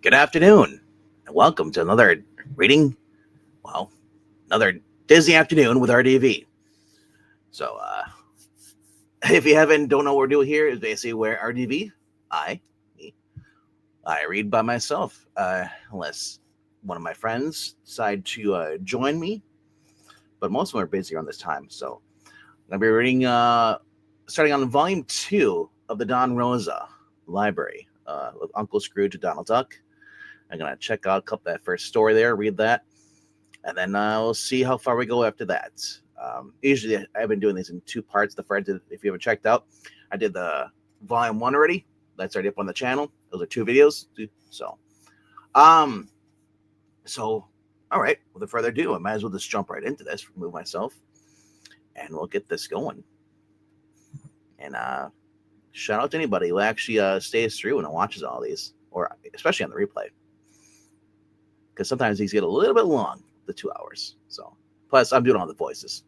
Good afternoon, and welcome to another reading, another Disney afternoon with RDV. So, if you don't know what we're doing here, is basically where RDV, I read by myself, unless one of my friends decide to join me, but most of them are busy around this time. So, I'm going to be reading, starting on volume 2 of the Don Rosa library with Uncle Scrooge and Donald Duck. I'm going to check out that first story there, read that, and then we'll see how far we go after that. Usually, I've been doing these in 2 parts. The first, if you haven't checked out, I did the volume 1 already. That's already up on the channel. Those are 2 videos. So, all right, without further ado, I might as well just jump right into this, remove myself, and we'll get this going. And shout out to anybody who actually stays through and watches all these, or especially on the replay, because sometimes these get a little bit long, the 2 hours. So, plus I'm doing all the voices.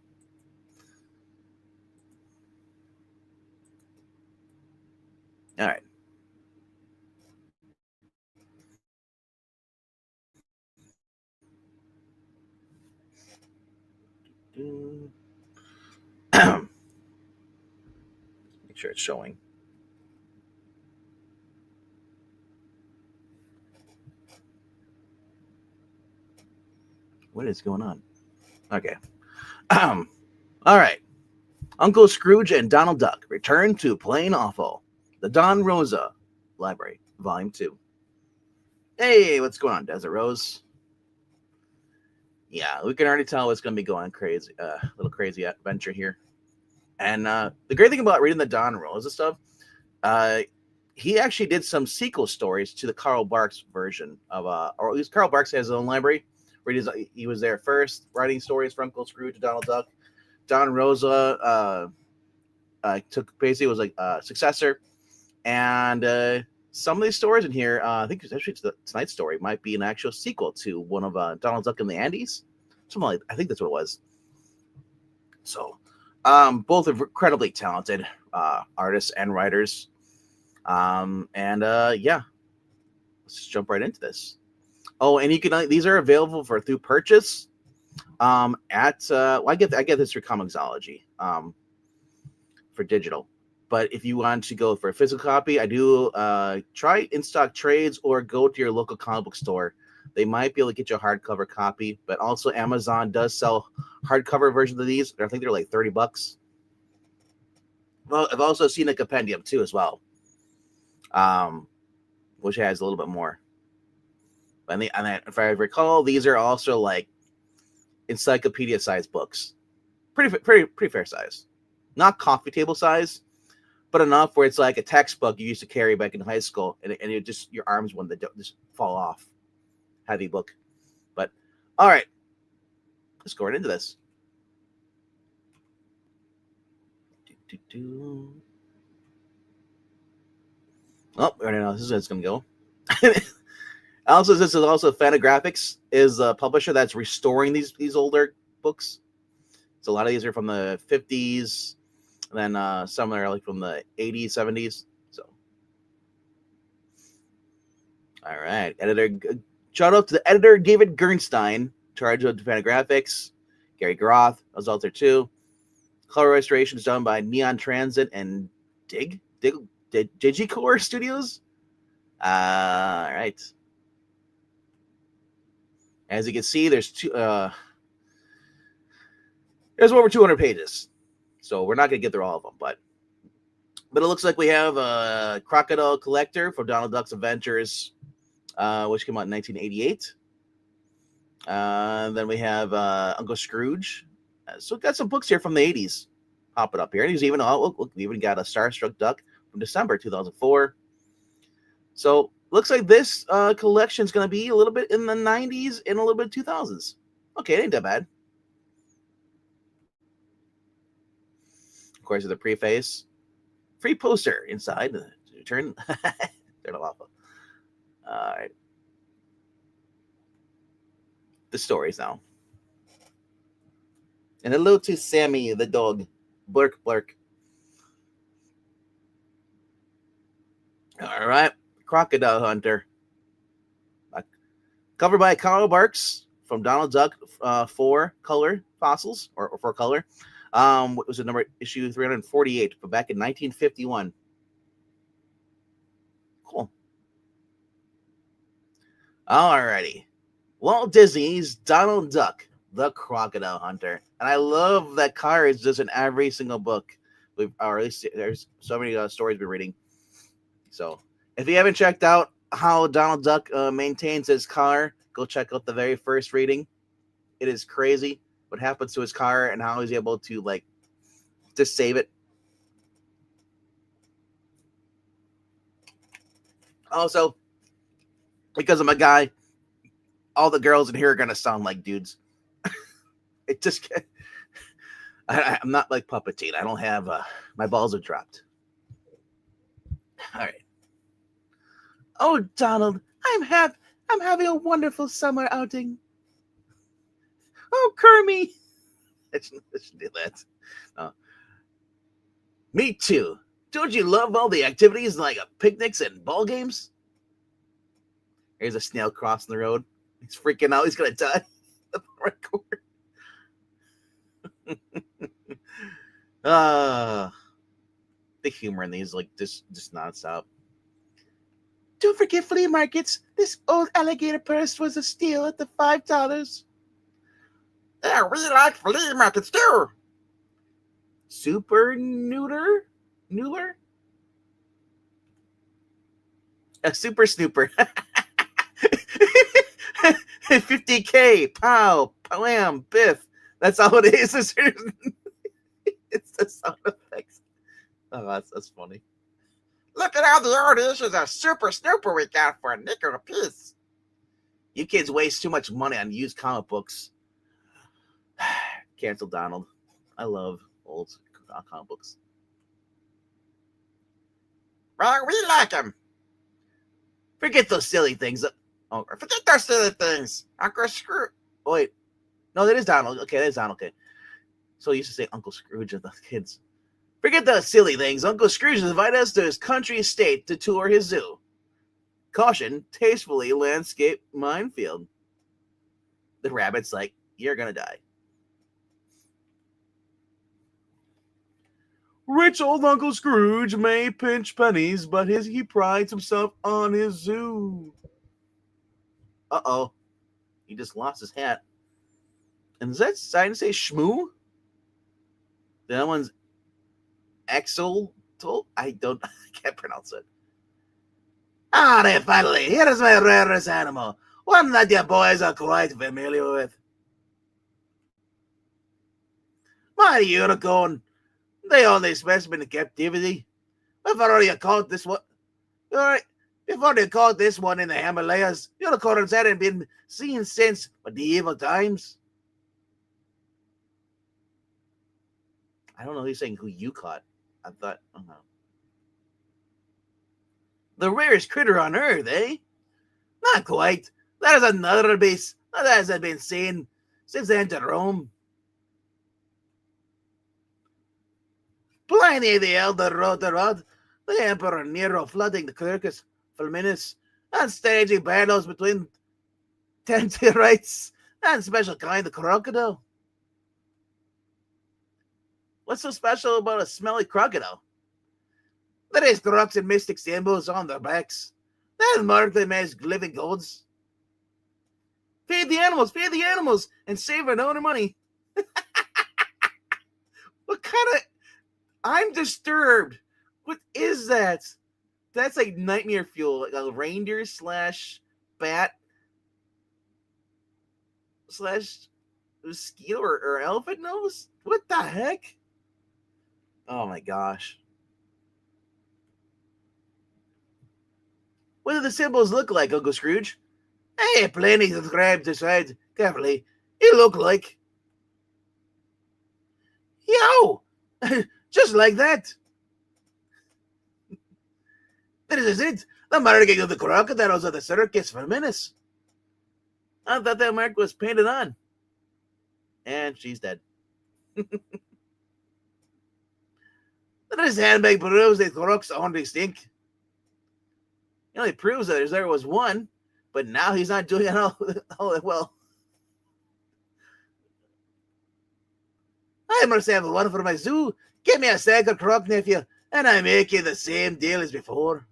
All right. Make sure it's showing. What is going on? Okay. All right. Uncle Scrooge and Donald Duck return to Plain Awful. The Don Rosa Library, Volume 2. Hey, what's going on, Desert Rose? Yeah, we can already tell it's going to be going crazy. Little crazy adventure here. And the great thing about reading the Don Rosa stuff, he actually did some sequel stories to the Carl Barks version of, or at least Carl Barks has his own library, where he was there first, writing stories for Uncle Scrooge and Donald Duck. Don Rosa was like a successor, and some of these stories in here, I think actually tonight's story might be an actual sequel to one of Donald Duck in the Andes. I think that's what it was. So, both are incredibly talented artists and writers. Yeah, let's just jump right into this. Oh, and you can these are available through purchase. I get this through Comixology for digital. But if you want to go for a physical copy, I do try in stock trades or go to your local comic book store. They might be able to get you a hardcover copy, but also Amazon does sell hardcover versions of these. I think they're like $30. Well, I've also seen a compendium too as well, which has a little bit more. And if I recall, these are also like encyclopedia-sized books, pretty fair size, not coffee table size, but enough where it's like a textbook you used to carry back in high school, and it just your arms when they just fall off. Heavy book, but all right, let's go right into this. Oh, I already know this is how it's gonna go. Also, this is also Fantagraphics is a publisher that's restoring these older books. So a lot of these are from the 50s, and then some are like from the 80s, 70s. So, all right, editor. Shout out to the editor, David Gernstein, charge of Fantagraphics. Gary Groth was out there too. Color restoration is done by Neon Transit and Digicore Studios. All right. As you can see, there's over 200 pages. So we're not going to get through all of them, but it looks like we have a Crocodile Collector for Donald Duck's Adventures, which came out in 1988. Then we have Uncle Scrooge. So we've got some books here from the 80s popping up here. And he's even we even got a Starstruck Duck from December 2004. So looks like this collection is going to be a little bit in the 90s and a little bit 2000s. Okay, it ain't that bad. Of course, with the preface, free poster inside. Turn it off. All right. The stories now. And hello to Sammy the dog. Blurk, blurk. All right. Crocodile Hunter. Covered by Carl Barks from Donald Duck, 4-color fossils, or 4-color. What was the number? Issue 348, but back in 1951. Cool. Alrighty. Walt Disney's Donald Duck, the Crocodile Hunter. And I love that car is just in every single book. Or at least there's so many stories we're reading. So if you haven't checked out how Donald Duck maintains his car, go check out the very first reading. It is crazy what happens to his car and how he's able to just save it. Also, because I'm a guy, all the girls in here are gonna sound like dudes. It just I'm not like Puppeteen. I don't have my balls are dropped. All right. Oh, Donald, I'm having a wonderful summer outing. Oh, Kermie. I shouldn't do that. Me too. Don't you love all the activities like picnics and ball games? Here's a snail crossing the road. He's freaking out. He's going to die. The humor in these, just nonstop. Don't forget flea markets. This old alligator purse was a steal at the $5. Yeah, we like flea markets too. Super Neuter? A super snooper. 50K. Pow. Wham. Biff. That's all it is. It's the sound effects. Oh, that's funny. Look at all the old issues of Super Snooper we got for a nickel apiece. You kids waste too much money on used comic books. Cancel Donald. I love old comic books. Well, we like them. Forget those silly things. Oh, forget those silly things. Uncle Scrooge. Oh, wait. No, that is Donald. Okay, that is Donald. Okay. So I used to say Uncle Scrooge of the kids. Forget those silly things. Uncle Scrooge invited us to his country estate to tour his zoo. Caution, tastefully landscape minefield. The rabbit's like, you're gonna die. Rich old Uncle Scrooge may pinch pennies, but he prides himself on his zoo. Uh-oh. He just lost his hat. And is that sign to say Shmoo? The other one's Axel. I can't pronounce it. Ah, there, finally. Here is my rarest animal. One that you boys are quite familiar with. My unicorn. The only specimen in captivity. Before you caught this one. Alright. Before you caught this one in the Himalayas, unicorns hadn't been seen since medieval times. I don't know who's saying who you caught. I thought, oh no. The rarest critter on earth, eh? Not quite. That is another beast that hasn't been seen since they entered Rome. Pliny the Elder wrote about the Emperor Nero flooding the Circus Flaminus and staging battles between Tenterites and special kind of crocodile. What's so special about a smelly crocodile? There is crocs and mystic symbols on their backs that mark them as living gods. Feed the animals, and save our own money. What kind of... I'm disturbed. What is that? That's like nightmare fuel. Like a reindeer slash bat slash mosquito or elephant nose? What the heck? Oh my gosh. What do the symbols look like, Uncle Scrooge? Hey, Pliny described the sides carefully. It looked like... Yo! Just like that. This is it. The marking of the crocodiles of the Circus Flaminus. I thought that mark was painted on. And she's dead. This handbag proves that crocs only stink. It only proves that there was one. but now he's not doing it all that well. I must have one for my zoo. Give me a second croc, nephew, and I make you the same deal as before.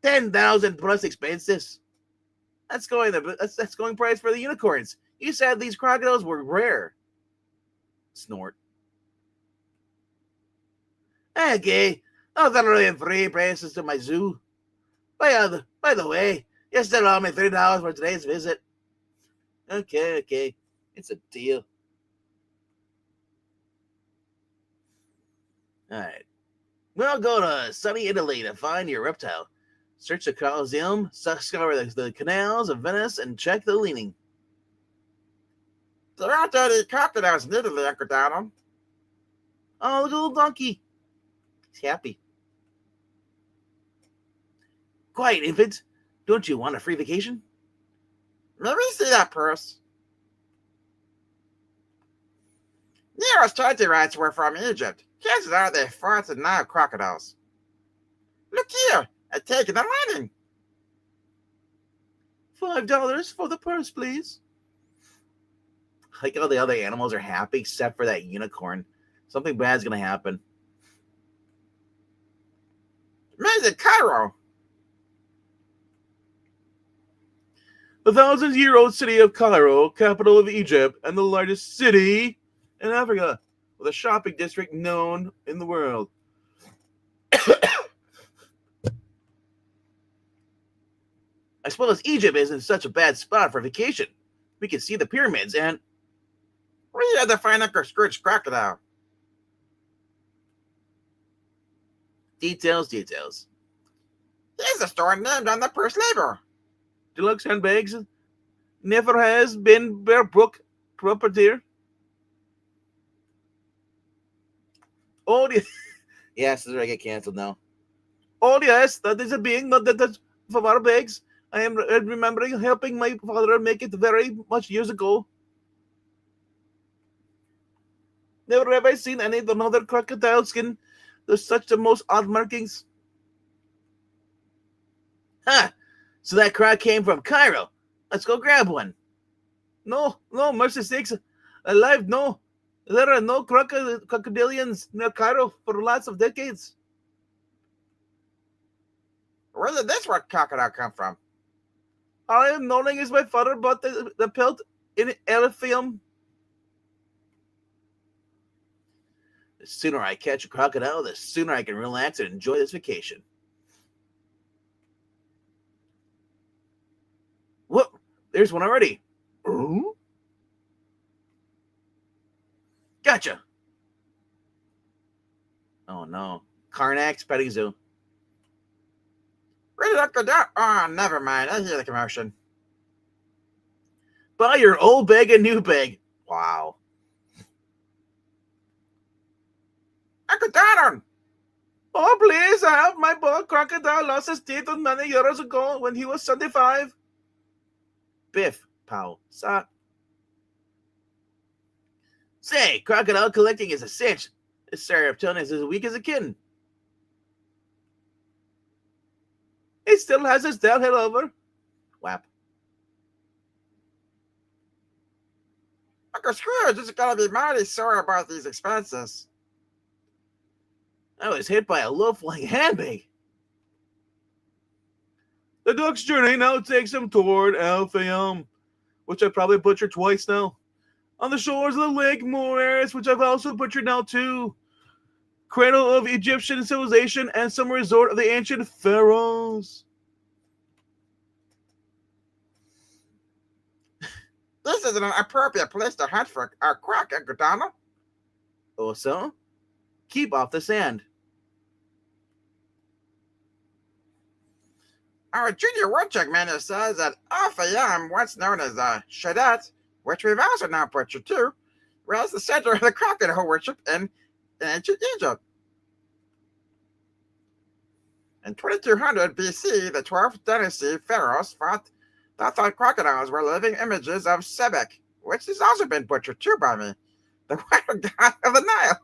10,000 plus expenses. That's going price for the unicorns. You said these crocodiles were rare. Snort. Okay, I'll throw in free prices to my zoo. By the way, you still owe me $3 for today's visit. Okay. It's a deal. Alright. We'll go to sunny Italy to find your reptile. Search the Colosseum, scour the canals of Venice, and check the leaning. There aren't any crocodiles in Italy, Uncle Donald. Oh, look at the little donkey. He's happy. Quiet, infant. Don't you want a free vacation? Let me see that purse. Nero's treasure rights were from Egypt. Chances are they fought the Nile crocodiles. Look here, I'm taking the lining. $5 for the purse, please. Like all the other animals are happy except for that unicorn. Something bad's gonna happen. Made in Cairo. The 1,000-year-old city of Cairo, capital of Egypt, and the largest city in Africa, with a shopping district known in the world. I suppose Egypt isn't such a bad spot for vacation. We can see the pyramids and... We had to find Uncle Scrooge's crocodile. Details. Here's a store named on the purse label. Deluxe handbags. Never has been Bearbrook property. Oh, yes, this is where I get canceled now. Oh, yes, that is a being, not that for our bags. I am remembering helping my father make it very much years ago. Never have I seen any another crocodile skin. There's such the most odd markings. Huh. So that croc came from Cairo. Let's go grab one. No, mercy sakes. Alive, no. There are no crocodilians near Cairo for lots of decades. Where did this one crocodile come from? I am knowing is my father bought the pelt in Elysium. The sooner I catch a crocodile, the sooner I can relax and enjoy this vacation. Whoop! There's one already. Ooh. Gotcha. Oh no. Karnak's petting zoo. Where did Uncle Donald? Oh, never mind. I hear the commotion. Buy your old bag and new bag. Wow. Uncle Donald! Oh, please, I have my boy crocodile lost his teeth many years ago when he was 75. Biff, pow, sa. Say, crocodile collecting is a cinch. This Sarapton is as weak as a kitten. He still has his tail head over. Whap. Uncle Scrooge is going to be mighty sore about these expenses. I was hit by a low-flying handbag. The Duck's journey now takes him toward Alphaeum, which I probably butchered twice now. On the shores of the Lake Moeris, which I've also butchered now too. Cradle of Egyptian civilization and summer resort of the ancient pharaohs. This is an appropriate place to hunt for our croc, Uncle Donald. Oh, so? Keep off the sand. Our junior woodchuck menu says that Alphaeum, once known as Shadet, which we've also now butchered too, was the center of the crocodile worship in ancient Egypt. In 2200 BC, the 12th dynasty pharaohs thought crocodiles were living images of Sebek, which has also been butchered too by me, the water god of the Nile.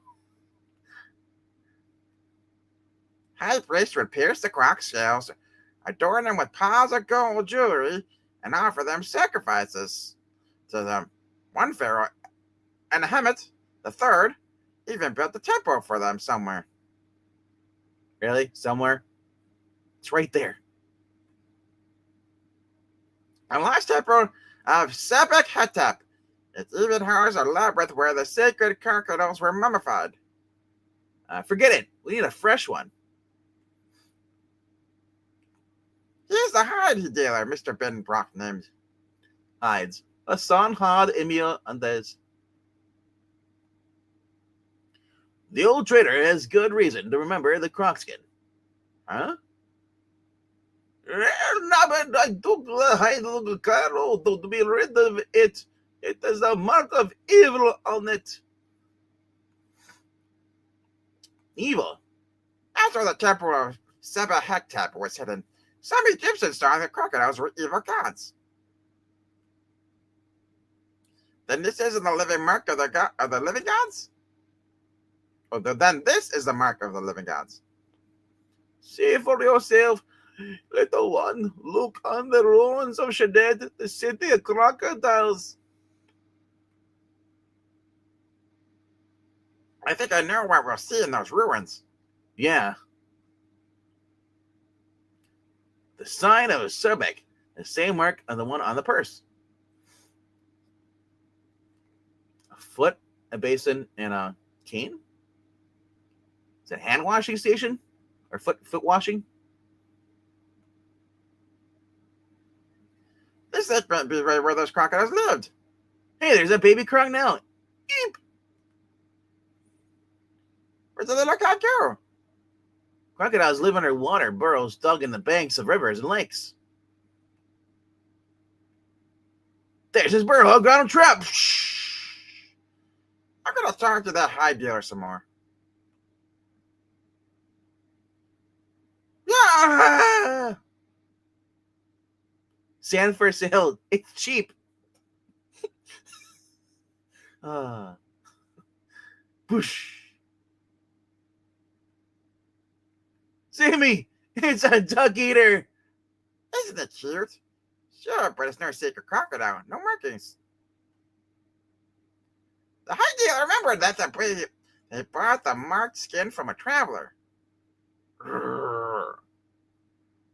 High priest would pierce the croc's scales, adorn them with piles of gold jewelry, and offer them sacrifices to them. One pharaoh, and Hemet, the third, even built a temple for them somewhere. Really? Somewhere? It's right there. The last temple of Sebek Hetep. It even housed a labyrinth where the sacred crocodiles were mummified. Forget it. We need a fresh one. He's the hide dealer, Mr. Benbrock named. Hides. Hassan Had Emil Andes. The old trader has good reason to remember the croc skin. Huh? I took the hide of the cattle to be rid of it. It has a mark of evil on it. Evil? That's where the temple of Sebek Hetep was hidden. Some Egyptians thought the crocodiles were evil gods. Then this isn't the living mark of the living gods? Or then this is the mark of the living gods. See for yourself, little one. Look on the ruins of Shaddad, the city of crocodiles. I think I know what we'll see in those ruins. Yeah. The sign of a Sebek, the same mark as the one on the purse. A foot, a basin, and a cane? Is it a hand washing station? Or foot washing? This might be right where those crocodiles lived. Hey, there's a baby croc now. Eep! Where did the little cat go? Crocodiles live underwater burrows dug in the banks of rivers and lakes. There's his burrow. Got him trapped. I'm going to talk to that hide dealer some more. Yeah! Sand for sale. It's cheap. Push. Sammy, it's a duck eater. Isn't it cute? Sure, but it's no secret crocodile. No markings. The hide dealer remembered that they bought the marked skin from a traveler.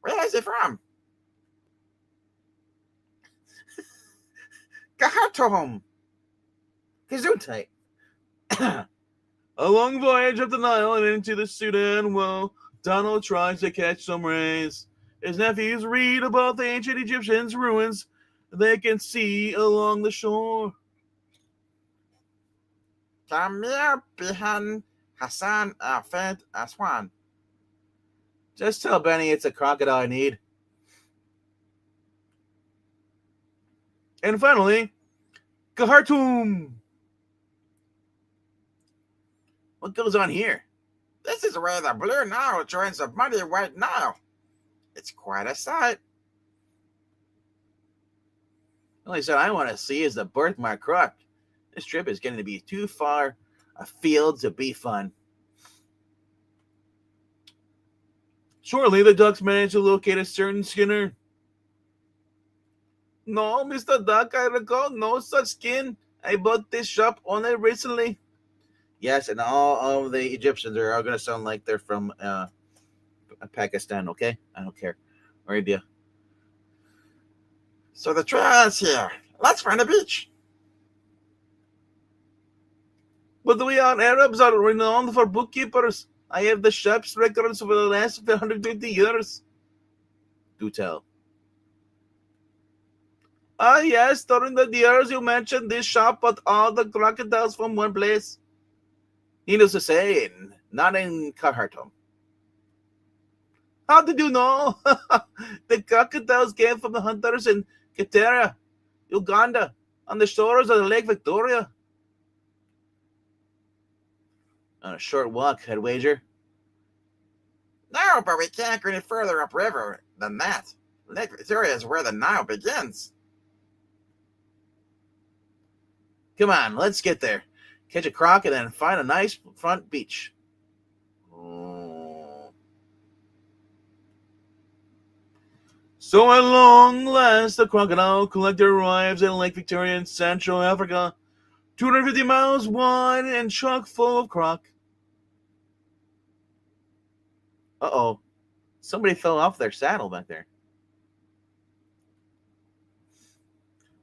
Where is he from? Gahatom. Gesundheit. A long voyage up the Nile and into the Sudan. Well, Donald tries to catch some rays. His nephews read about the ancient Egyptians' ruins they can see along the shore. Kamir Bihan Hassan Afed Aswan. Just tell Benny it's a crocodile I need. And finally, Khartoum. What goes on here? This is where the Blue Nile joins the muddy White Nile. It's quite a sight. The only sight I want to see is the birthmark croc. This trip is getting to be too far afield to be fun. Shortly, the ducks managed to locate a certain Skinner. No, Mr. Duck, I recall no such skin. I bought this shop only recently. Yes, and all of the Egyptians are all going to sound like they're from Pakistan, okay? I don't care. Or India. So the trail is here. Let's find a beach. But we Arabs are renowned for bookkeepers. I have the shop's records for the last 150 years. Do tell. Ah, yes, during the years you mentioned this shop bought all the crocodiles from one place. Needless to say, not in Khartoum. How did you know? The crocodiles came from the hunters in Keteria, Uganda, on the shores of the Lake Victoria. On a short walk, I'd wager. No, but we can't go any further upriver than that. Lake Victoria is where the Nile begins. Come on, let's get there. Catch a croc and then find a nice front beach. Oh. So at long last, the crocodile collector arrives in Lake Victoria in Central Africa, 250 miles wide and chock full of croc. Uh-oh. Somebody fell off their saddle back there.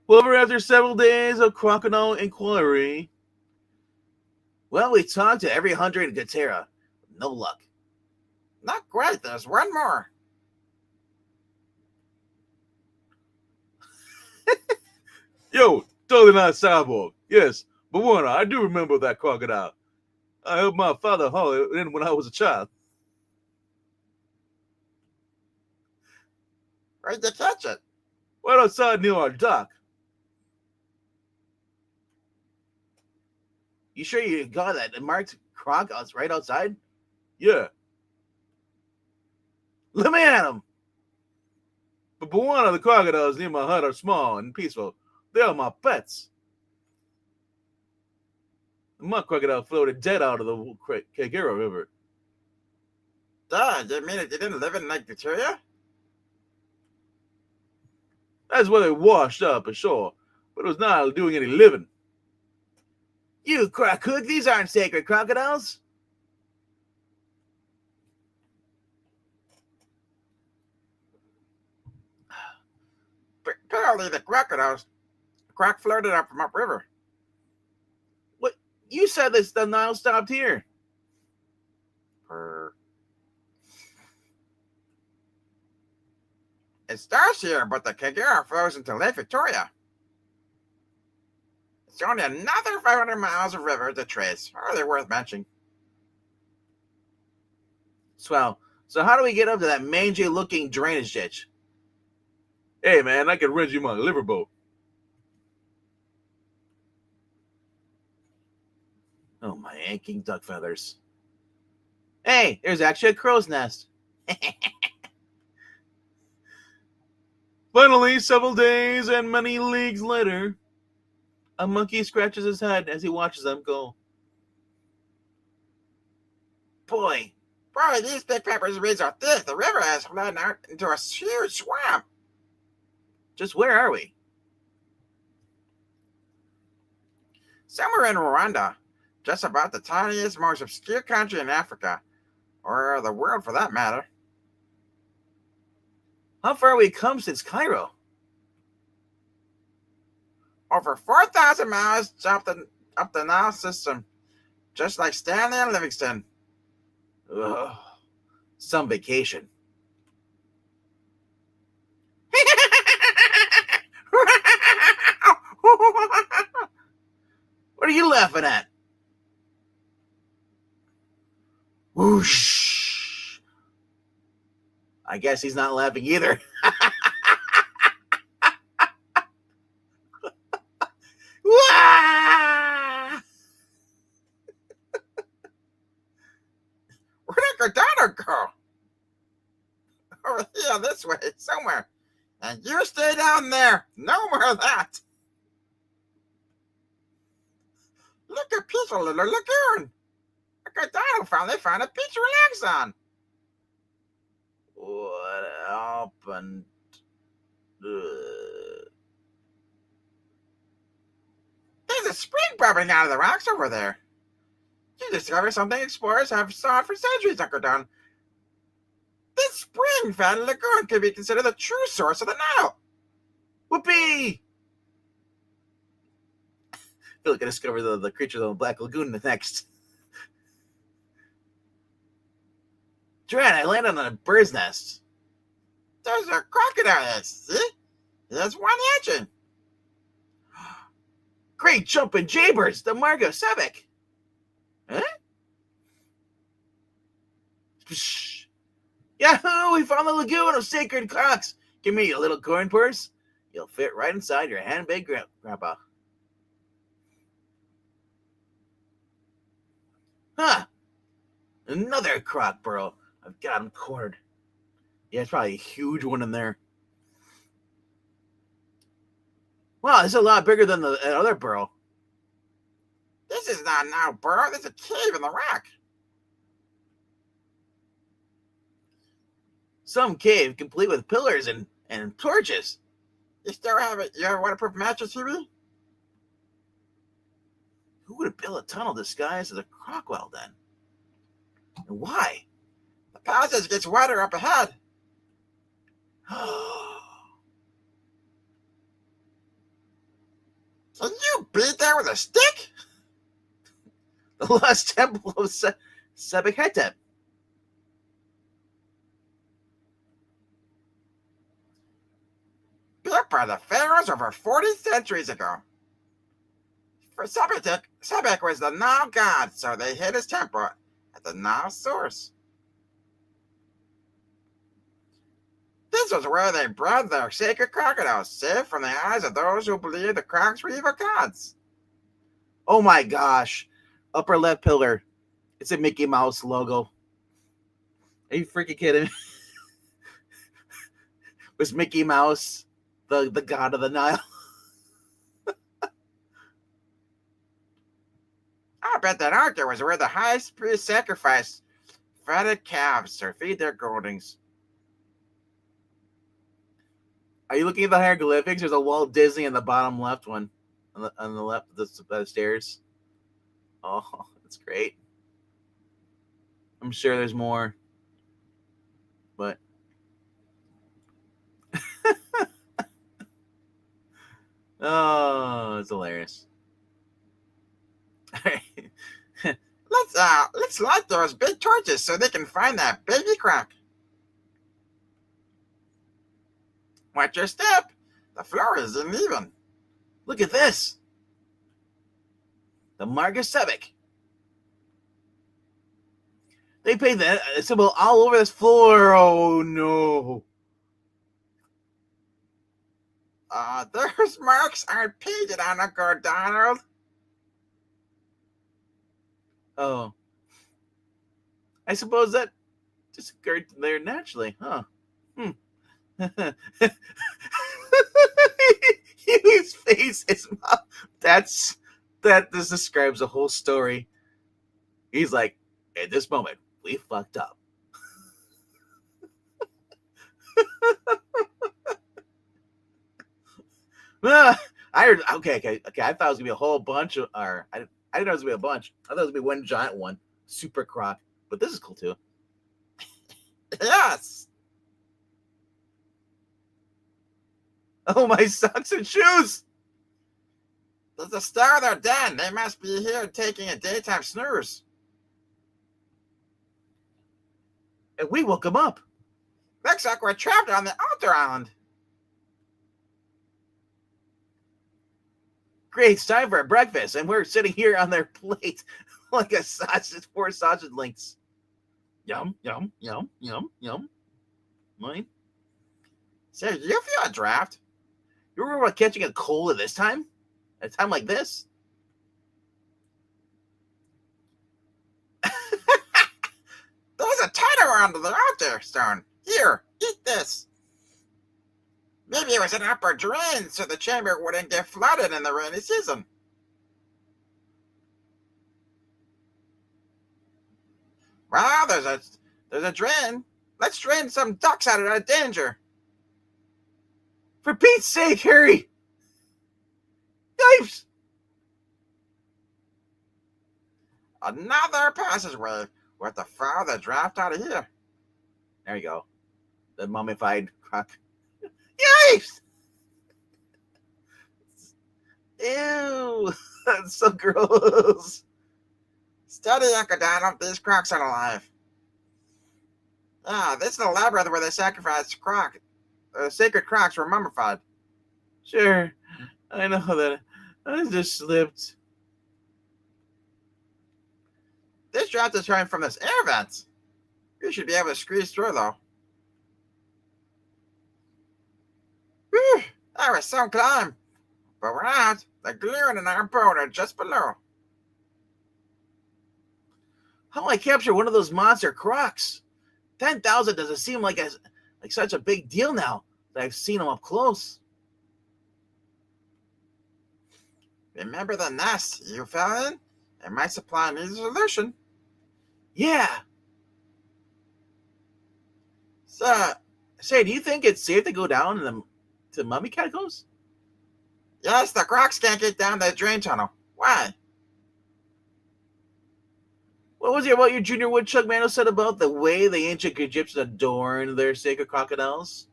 However, after several days of crocodile inquiry, well, we talked to every hunter in Gatera. No luck. Not great. There's one more. Yo, totally not cyborg. Yes, but one, I do remember that crocodile. I helped my father haul it in when I was a child. Where'd you catch it? Right outside near our dock. You sure you got that marked croc right outside? Yeah. Let me at him. But one of the crocodiles near my hut are small and peaceful. They are my pets. My crocodile floated dead out of the Kagera River. Duh, you mean it didn't live in Lake Victoria? That's where they washed up ashore, but it was not doing any living. You croc cook, these aren't sacred crocodiles. Apparently the crocodiles. Croc floated up from upriver. What? You said this the Nile stopped here. It starts here, but the Kagera flows into Lake Victoria. It's only another 500 miles of river to trace. Hardly worth mentioning. Swell. So how do we get up to that mangy-looking drainage ditch? Hey, man, I can rent you my liverboat. Oh, my aching duck feathers. Hey, there's actually a crow's nest. Finally, several days and many leagues later, a monkey scratches his head as he watches them go. Boy, these big peppers reeds are thick. The river has flooded out into a huge swamp. Just where are we? Somewhere in Rwanda, just about the tiniest, most obscure country in Africa, or the world for that matter. How far have we come since Cairo? Over 4,000 miles jumped up the Nile system, just like Stanley and Livingston. Ugh, some vacation. What are you laughing at? Whoosh. I guess he's not laughing either. Where'd Gordano go? Over here, this way, somewhere. And you stay down there. No more of that. Look at peaceful little lagoon. Gordano finally found a beach to relax on. What happened? There's a spring bubbling out of the rocks over there. You discovered something explorers have sought for centuries, Uncle Don. This spring-fed lagoon could be considered the true source of the Nile. Whoopee! I feel like I discovered the creatures of the Black Lagoon next. Drat, I landed on a bird's nest. There's a crocodile, see? There's one engine. Great jumping jaybirds, the Margo Sebek. Huh? Psh. Yahoo! We found the lagoon of sacred crocs. Give me a little corn purse. You'll fit right inside your handbag, Grandpa. Huh. Another croc burrow. I've got him cornered. Yeah, it's probably a huge one in there. Wow, it's a lot bigger than the other burrow. This is not now a burrow. There's a cave in the rock. Some cave complete with pillars and And torches. You still have it? Your waterproof mattress, Huey? Who would have built a tunnel disguised as a crocodile then? And why? The passage gets wider up ahead. Can you beat that with a stick? The lost temple of Sebek-Hetep. Built by the pharaohs over 40 centuries ago. For Sebek was the Nile god, so they hid his temple at the Nile source. This was where they bred their sacred crocodiles, safe from the eyes of those who believed the crocs were evil gods. Oh my gosh. Upper left pillar. It's a Mickey Mouse logo. Are you freaking kidding me? Was Mickey Mouse the god of the Nile? I bet that altar was where the high priest sacrificed fatted calves to feed their goldings. Are you looking at the hieroglyphics? There's a Walt Disney in the bottom left one. On the left of the stairs. Oh, that's great. I'm sure there's more. But oh, it's hilarious. Let's light those big torches so they can find that baby croc. Watch your step. The floor is uneven. Look at this. The Mark of Sebek. They painted that symbol all over this floor. Oh no. Those marks aren't painted on Uncle Donald. Oh. I suppose that just occurred there naturally, huh? Huey's face is that this describes the whole story. He's like, at this moment, we fucked up. Okay. I thought it was gonna be a whole bunch of, or I didn't know it was gonna be a bunch. I thought it was gonna be one giant one, super croc. But this is cool too. Yes. Oh, my socks and shoes! There's a star in their den. They must be here taking a daytime snooze. And we woke them up. Looks like we're trapped on the altar island. Great, it's time for breakfast, and we're sitting here on their plate like a sausage, 4 sausage links. Yum, yum, yum, yum, yum. Mine. Say, do you feel a draft? You remember about catching a cold at this time? At a time like this? There's a title under the altar stone. Here, eat this. Maybe it was an upper drain so the chamber wouldn't get flooded in the rainy season. Well, there's a drain. Let's drain some ducks out of danger. For Pete's sake, hurry! Knives! Another passageway. We have to follow the draft out of here. There you go. The mummified croc. Yikes! Ew! That's so gross. Steady, Uncle Donald. These crocs aren't alive. Ah, this is the labyrinth where they sacrificed croc. Sacred crocs were mummified. Sure, I know that. I just slipped. This draft is coming from this air vent. You should be able to squeeze through, though. Whew, that was some climb. But we're not. The gluing in our boat are just below. How do I capture one of those monster crocs? 10,000 doesn't seem like such a big deal now that I've seen them up close. Remember the nest you fell in? It might supply an easy solution. Yeah. So Say, do you think it's safe to go down to mummy catacombs? Yes, the crocs can't get down the drain tunnel. Why? What was your junior woodchuck manual said about the way the ancient Egyptians adorned their sacred crocodiles?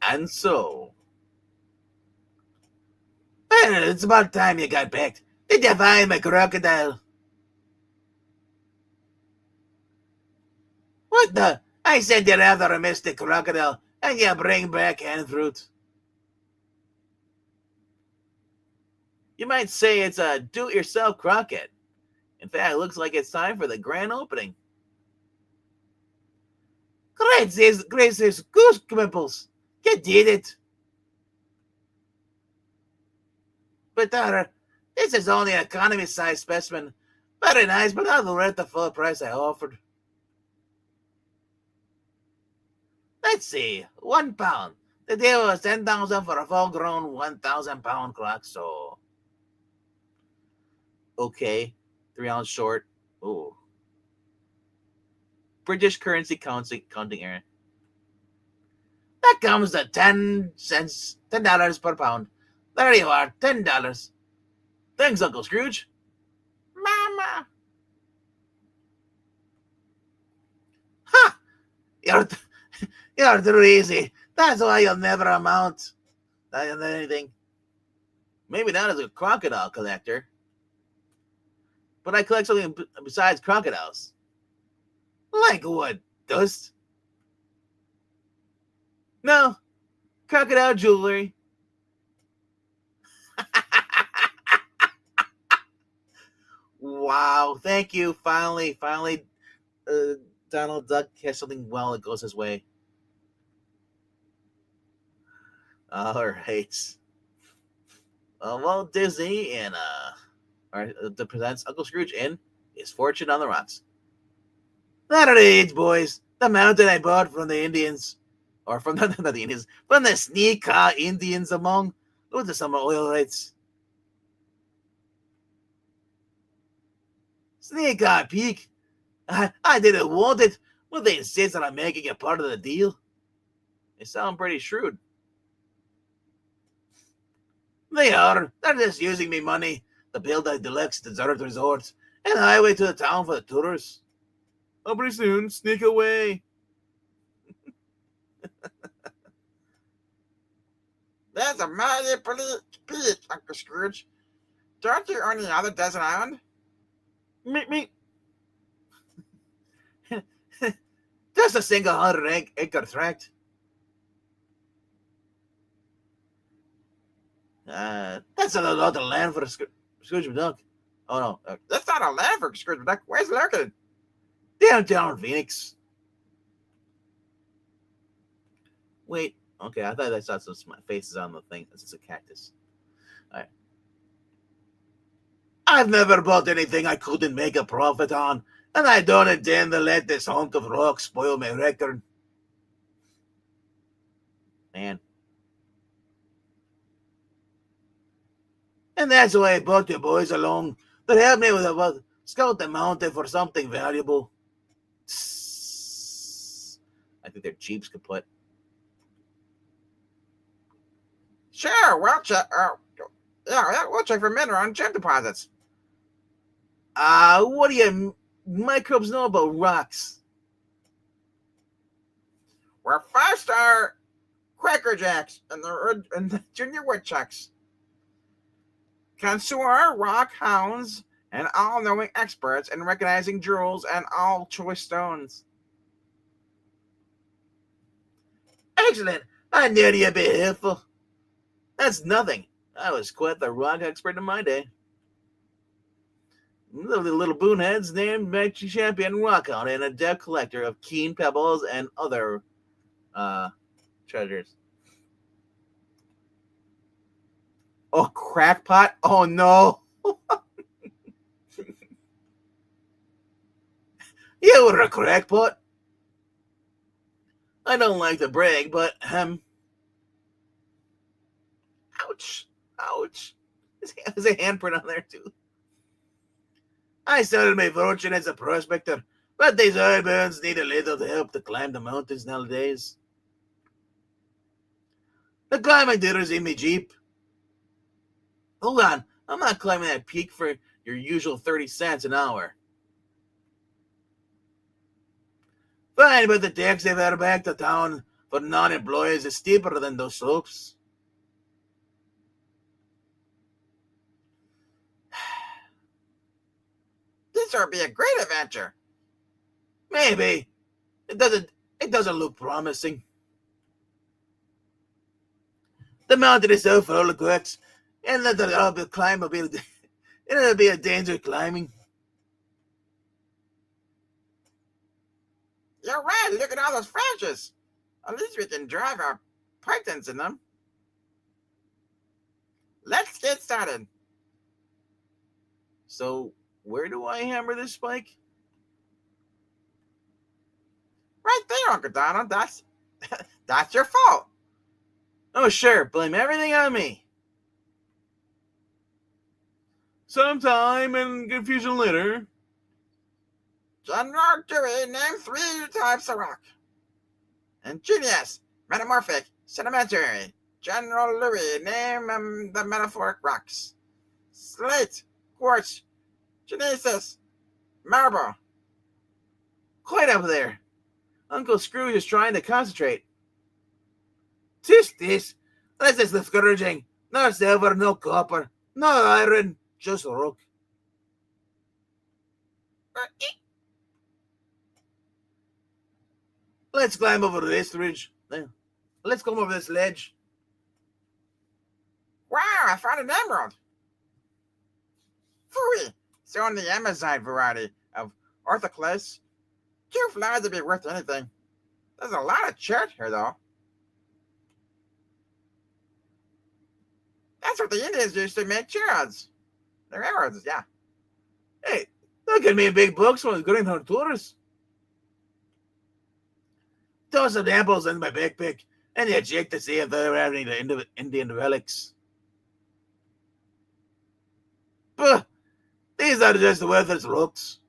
And so, well, it's about time you got back. Did you find my crocodile? What the? I said you'd rather a mystic crocodile, and you bring back hand fruit. You might say it's a do-it-yourself croquette. In fact, it looks like it's time for the grand opening. Gracious goose pimples! You did it! But daughter, this is only an economy-sized specimen. Very nice, but not worth the full price I offered. Let's see, £1. The deal was 10,000 for a full-grown 1,000-pound croc, so okay, 3 ounce short. Ooh. British currency counting error. That comes to 10 cents, $10 per pound. There you are, $10. Thanks, Uncle Scrooge. Mama. Ha! You're too easy. That's why you'll never amount to anything. Maybe not as a crocodile collector, but I collect something besides crocodiles. Like what, dust? No, crocodile jewelry. Wow, thank you. Finally, Donald Duck has something well that goes his way. All right. Walt Disney and presents Uncle Scrooge in His Fortune on the Rocks. That it is, boys. The mountain I bought from the Indians, or from not the Indians, from the Sneaker Indians among those are some oil rights. Sneaker Peak. I didn't want it, but they insist on making it part of the deal. They sound pretty shrewd. They are. They're just using me money to build a deluxe desert resort and a highway to the town for the tourists. I'll pretty soon sneak away. There's a mighty pretty peak, Uncle Scrooge. Don't you own another desert island? Me. Just a single 100-acre tract. That's a lot of land for a Scrooge McDuck. Oh no, That's not a land for Scrooge McDuck. Where's it located? downtown Phoenix. Wait, okay, I thought I saw some faces on the thing. This is a cactus. All right. I've never bought anything I couldn't make a profit on, and I don't intend to let this hunk of rock spoil my record. Man. And that's why I brought you boys along to help me with scout the mountain for something valuable. I think their Jeep's kaput. Sure, we'll check. We'll check for mineral and gem deposits. What do you microbes know about rocks? We're 5-star Cracker Jacks and the Junior Woodchucks. Connoisseur rock hounds and all-knowing experts in recognizing jewels and all choice stones. Excellent. I knew you'd be helpful. That's nothing. I was quite the rock expert in my day. The little boonheads named Match Champion Rockhound and a adept collector of keen pebbles and other treasures. Oh, crackpot? Oh no. You were a crackpot. I don't like to brag, but ouch. There's a handprint on there too. I started my fortune as a prospector But these urban need a little help to climb the mountains nowadays. The climbing duder's in me jeep. Hold on, I'm not climbing that peak for your usual 30 cents an hour. Fine, but the taxi fare back to town for non-employees is steeper than those slopes. This would be a great adventure. Maybe. It doesn't look promising. The mountain is so full of quirks, and the climb will be it'll be a danger climbing. You're right. Look at all those branches. At least we can drive our pythons in them. Let's get started. So, where do I hammer this spike? Right there, Uncle Donald. That's your fault. Oh, sure, blame everything on me. Sometime in confusion later. General Dewey named 3 types of rock. Ingenious, metamorphic, sedimentary. General Louie named the metaphoric rocks. Slate, quartz, genesis, marble. Quiet up there. Uncle Scrooge is trying to concentrate. This. This is discouraging. No silver, no copper, no iron, just rock. Let's climb over this ridge. Let's come over this ledge. Wow, I found an emerald. Phooey, it's on the Amazon variety of orthoclase. Too flat to be worth anything. There's a lot of chert here, though. That's what the Indians used to make cherds. They're arrows, yeah. Hey, look at me in big books when going on tours. Toss some apples in my backpack and you check to see if they're having the Indian relics. But these are just worthless rocks.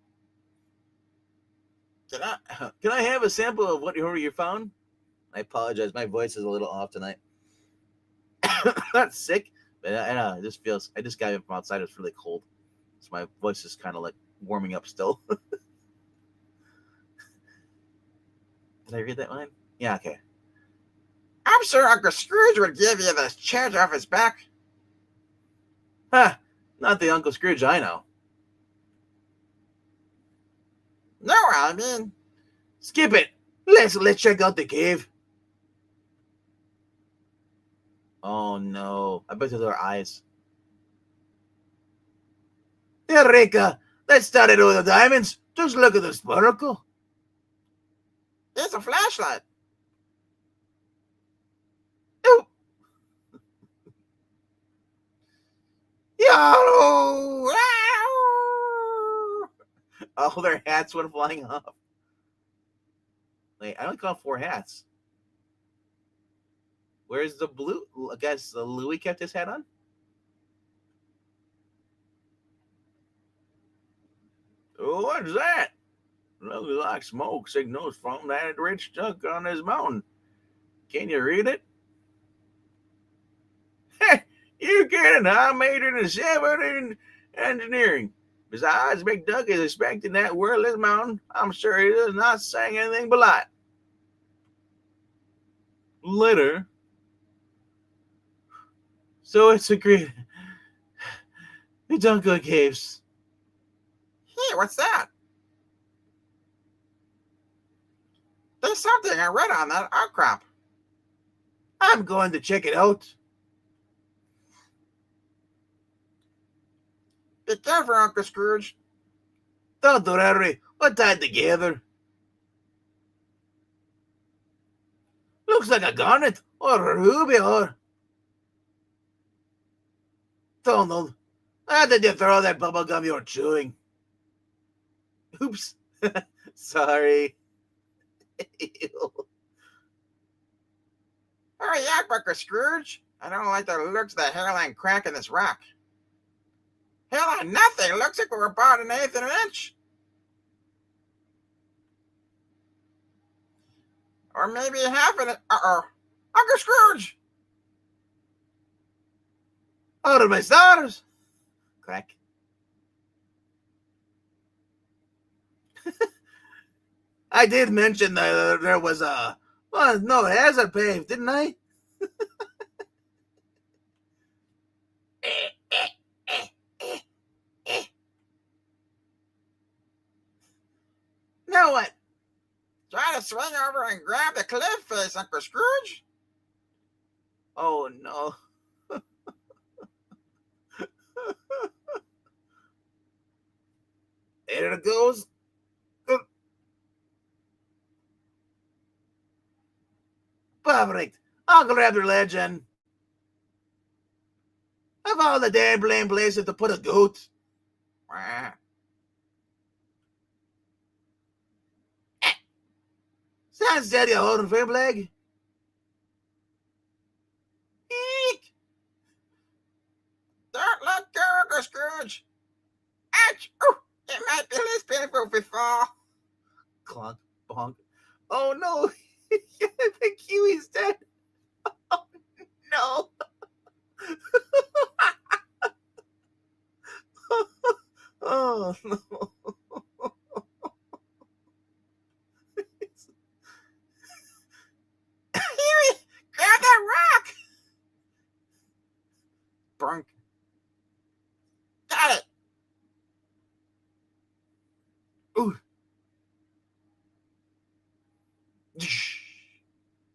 Can I have a sample of what you found? I apologize, my voice is a little off tonight. Not sick, but I know it just feels. I just got in from outside. It's really cold, so my voice is kind of like warming up still. Did I read that line? Yeah, okay. I'm sure Uncle Scrooge would give you the chert off his back. Huh? Not the Uncle Scrooge I know. No, I mean, Skip it. Let's check out the cave. Oh no! I bet those are eyes. Eureka! Let's start it with the diamonds. Just look at the sparkle. it's a flashlight. Ooh. Yo! All their hats went flying off. Wait, I only got 4 hats. Where's the blue? I guess Louie kept his hat on. Oh, what's that? Looks like smoke signals from that rich duck on this mountain. Can you read it? You kidding? I majored in civil engineering. Besides, McDuck is expecting that worthless mountain. I'm sure he does not sing anything but light. Later. So it's agreed. We don't go caves. Hey, what's that? There's something I read on that outcrop. I'm going to check it out. Be careful, Uncle Scrooge. Don't worry, we're tied together. Looks like a garnet or a ruby or... Donald, how did you throw that bubble gum you were chewing? Oops. Sorry. Hurry up, Uncle Scrooge. I don't like the looks of the hairline crack in this rock. Hairline nothing. Looks like we're about 1/8 of an inch. Or maybe half of it. Uncle Scrooge! Out of my stars! Crack. I did mention that there was a... Well, no, it hasn't paved, didn't I? Now what? Try to swing over and grab the cliff face, Uncle Scrooge. Oh, no. There it goes. Perfect. I'll grab your legend. Of all the damn blame places to put a goat. Stand steady, holding firm leg. Eek! Don't let go, Uncle Scrooge. Ouch! Ooh, it might be less painful if we fall. Clunk, bonk. Oh no! I think Huey's dead. Oh no! Oh no! Huey, grab that rock! Brunk. Got it! Ooh.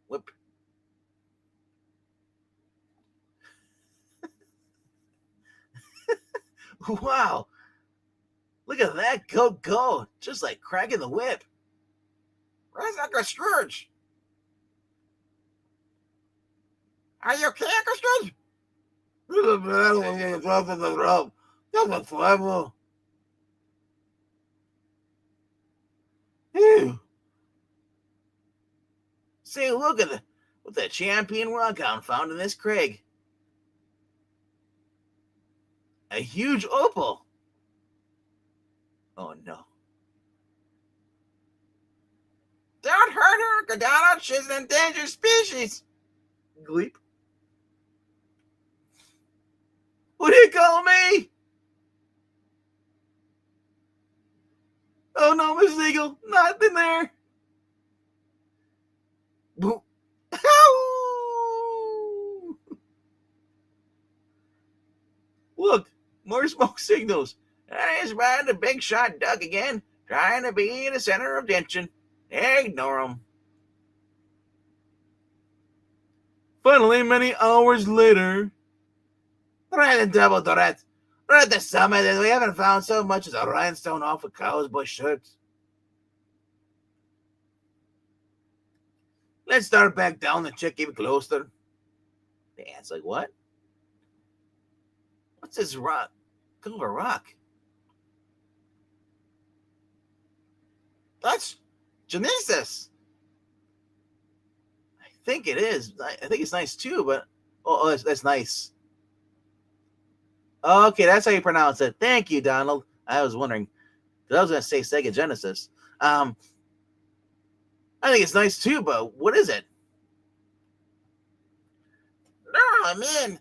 Whip. Wow. Look at that goat go. Just like cracking the whip. Where's Uncle Scrooge? Are you okay, Uncle Scrooge? Ew. See, look at the champion rock I found in this crag. A huge opal. Oh no. Don't hurt her, Uncle Donald. She's an endangered species. Gleep. What do you call me? Oh no, Miss Eagle, not in there. Boo. Ow! Look, more smoke signals. There's about the big shot duck again, trying to be the center of attention. Ignore him. Finally, many hours later. Right and double threat. We're at the summit and we haven't found so much as a rhinestone off a cow's bush shirt. Let's start back down and check even closer. The ant's like, what? What's this rock? Silver rock. That's Genesis. I think it is. I think it's nice too, but that's nice. Okay, that's how you pronounce it. Thank you, Donald. I was wondering. I was going to say Sega Genesis. I think it's nice too, but what is it? No, I mean,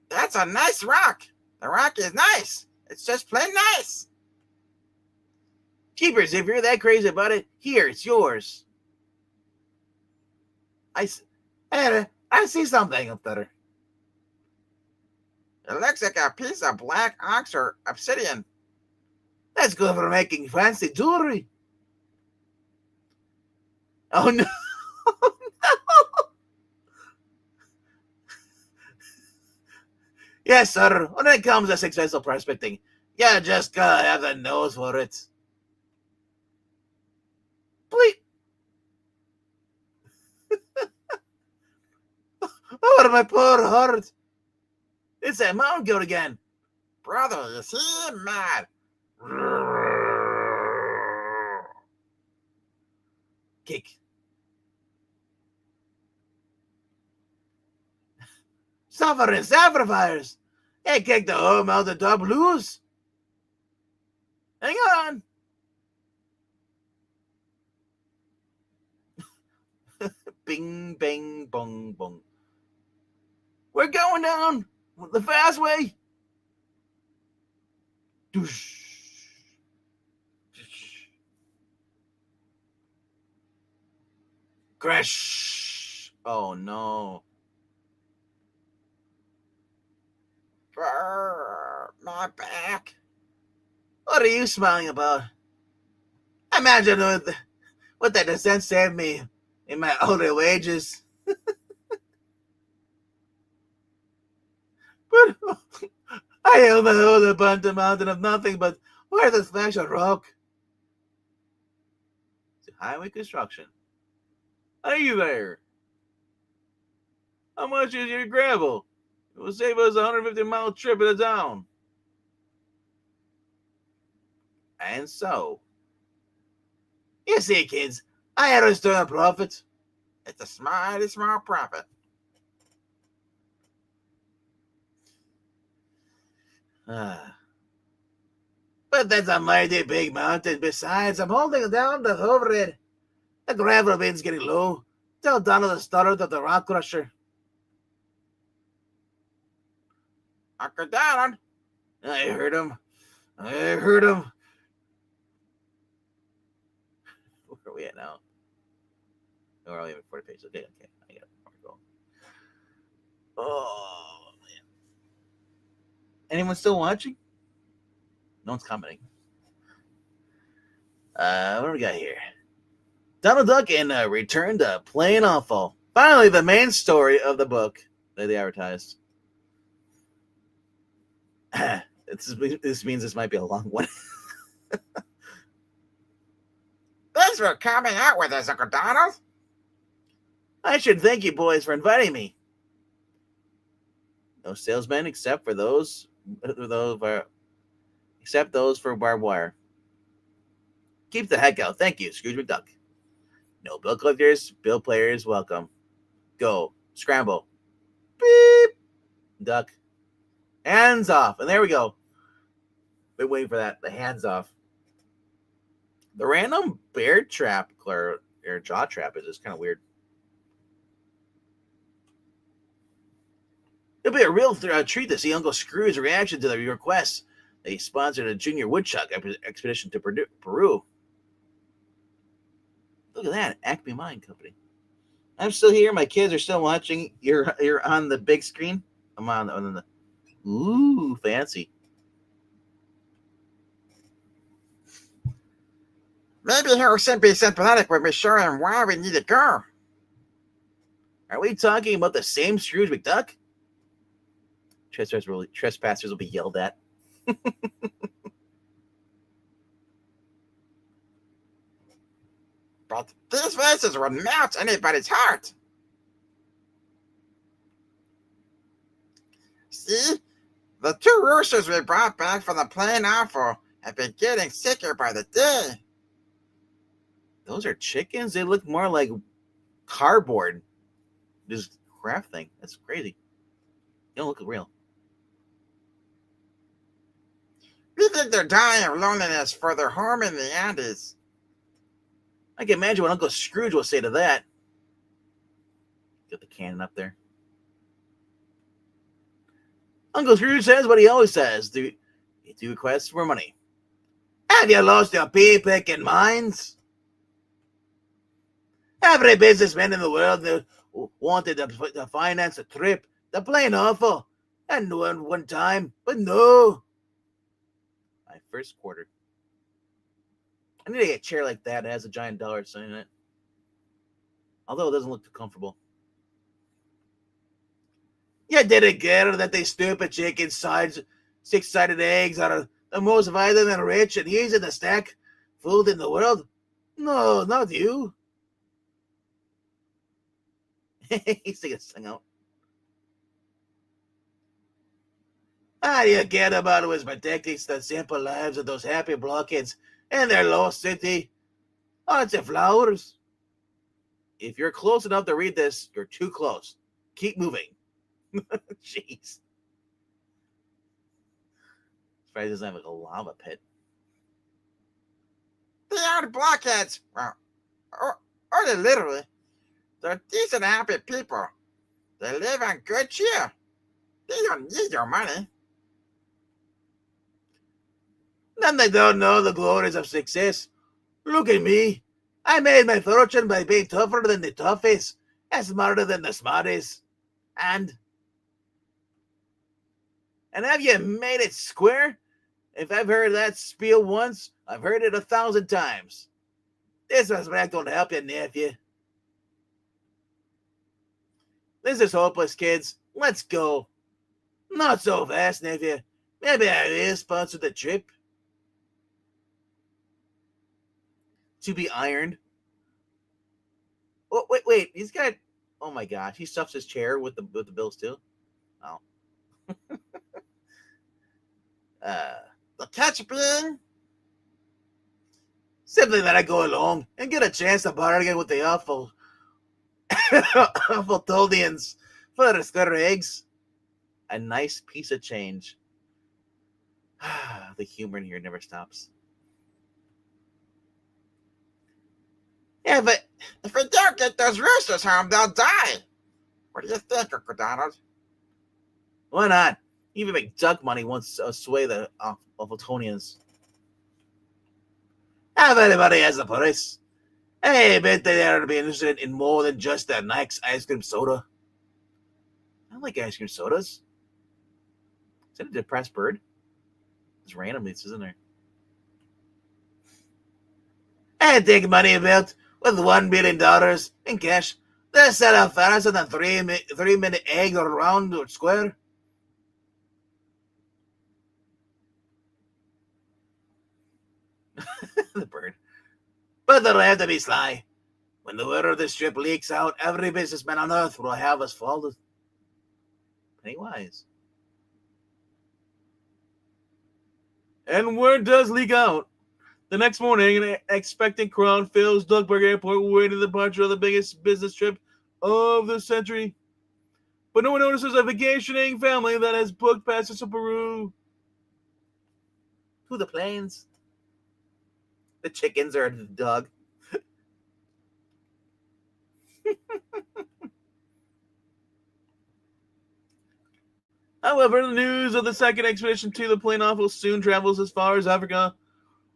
that's a nice rock. The rock is nice. It's just plain nice. Keepers, if you're that crazy about it, here, it's yours. I see something up there. It looks like a piece of black onyx or obsidian. That's good for making fancy jewelry. Oh no. Oh, no. Yes, sir. When it comes to successful prospecting, you just gotta have the nose for it. Please. Oh, my poor heart. It's that mountain goat again. Brother, is he mad? Kick. Suffering sacrifice. Hey, kick the whole mountain top loose. Hang on. Bing, bang, bong, bong. We're going down the fast way. Doosh. Crash. Oh, no. My back. What are you smiling about? Imagine what that descent saved me in my older wages. But I held my hold upon the mountain of nothing but where the splash of rock. To highway construction. Are you there? How much is your gravel? It will save us a 150-mile trip in the town. And so, you see, kids, I had to start a profit. It's a mighty small profit. But that's a mighty big mountain. Besides, I'm holding down the over it. The gravel bin's getting low. Tell Donald to start of the rock crusher. Uncle Donald. I heard him. Where are we at now? We're only at 40 pages. Okay. I got it. Oh, man. Anyone still watching? No one's commenting. What do we got here? Donald Duck and Return to Plain Awful. Finally, the main story of the book that they advertised. This means this might be a long one. Thanks for coming out with us, Uncle Donald. I should thank you boys for inviting me. No salesmen except those for barbed wire. Keep the heck out. Thank you, Scrooge McDuck. No bill collectors, bill players, welcome. Go. Scramble. Beep. Duck. Hands off. And there we go. Been waiting for that. The hands off. The random bear trap or jaw trap is just kind of weird. It'll be a real treat to see Uncle Scrooge's reaction to the request. They sponsored a junior woodchuck expedition to Peru. Look at that, Acme Mine Company. I'm still here. My kids are still watching. You're on the big screen. I'm on the. Ooh, fancy. Maybe he'll be sympathetic when we show him why we need to go. Are we talking about the same Scrooge McDuck? Trespassers will be yelled at. But these faces will melt anybody's heart. See? The two roosters we brought back from the Plain Awful have been getting sicker by the day. Those are chickens? They look more like cardboard. This craft thing. That's crazy. They don't look real. We think they're dying of loneliness for their home in the Andes. I can imagine what Uncle Scrooge will say to that. Get the cannon up there. Uncle Scrooge says what he always says. Do requests for money. Have you lost your pea-picking minds? Every businessman in the world wanted to finance a trip. The Plain Awful. And one time, but no. My first quarter. I need to get a chair like that. It has a giant dollar sign in it. Although it doesn't look too comfortable. You didn't get that they stupid chicken six-sided eggs are the most violent and rich and easy to stack food in the world? No, not you. He's taking his tongue out. All you cared about was protecting the simple lives of those happy blockheads in their lost city. Aren't you flowers? If you're close enough to read this, you're too close. Keep moving. Jeez. This probably doesn't have like a lava pit. They are the blockheads. Well, or they literally. They're decent, happy people. They live on good cheer. They don't need your money. Then they don't know the glories of success. Look at me. I made my fortune by being tougher than the toughest, and smarter than the smartest. And have you made it square? If I've heard that spiel once, I've heard it 1,000 times. Disrespect won't help you, nephew. This is hopeless, kids. Let's go. Not so fast, nephew. Maybe I will sponsor the trip. To be ironed. Oh, wait. He's got. Oh my gosh, he stuffs his chair with the bills too. Oh. The catch being, Simply that I go along and get a chance to bargain with the awful Toldians for the square eggs. A nice piece of change. The humor in here never stops. yeah, but if we don't get those roosters home, they'll die. What do you think, Uncle Donald? Why not? Even McDuck money won't sway the Tonians. If anybody has the price, I bet they are to be interested in more than just that nice ice cream soda. I like ice cream sodas. Is that a depressed bird? It's randomly, isn't there? I take money about with $1 billion in cash. They sell out faster than 3-minute eggs around the square. The bird. But they'll have to be sly. When the word of this trip leaks out, every businessman on earth will have us folded. Pennywise. And word does leak out. The next morning, an expectant crowd fills Duckburg Airport waiting the departure of the biggest business trip of the century. But no one notices a vacationing family that has booked passes to Peru. To the plains. The chickens are the dog. However, the news of the second expedition to the plain off will soon travels as far as Africa,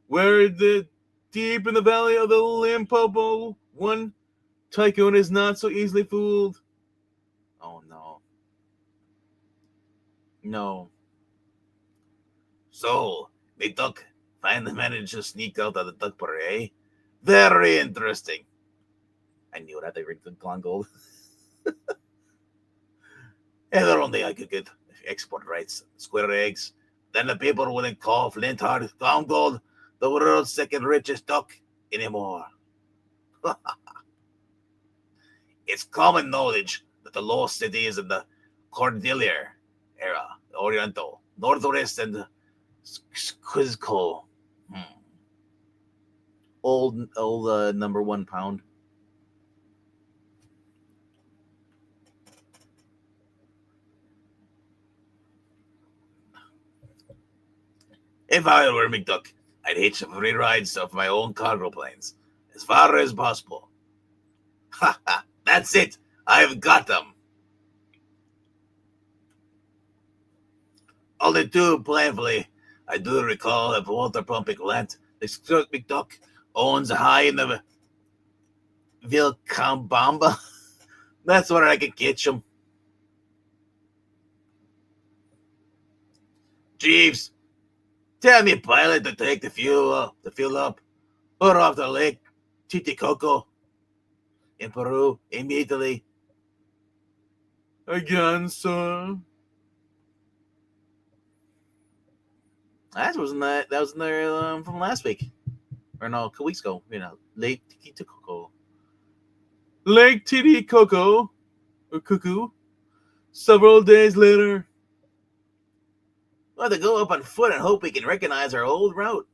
where deep in the valley of the Limpopo, one tycoon is not so easily fooled. Oh no. No. So, McDuck finally managed to sneak out of the Duckburg, eh? Very interesting. I knew it. I think the Gone Gold. If only I could get export rights, square eggs, then the people wouldn't call Flintheart Gone Gold the world's second richest duck anymore. It's common knowledge that the lost cities in the Cordillera era, Oriental, Northwest, and Quizco. Old number 1 pound. If I were McDuck, I'd hitch free rides of my own cargo planes as far as possible. Ha ha! That's it! I've got them! Only too painfully, I do recall a water pumping plant that McDuck owns high in the Vilcabamba. That's where I can catch them. Jeeves, tell me, pilot, to take the fuel up, or off the Lake Titicoco in Peru immediately. Again, sir. That was in there from last week, or no, 2 weeks ago. Lake Titicoco. Lake Titicoco, or Cuckoo. Several days later. We'll have to go up on foot and hope we can recognize our old route.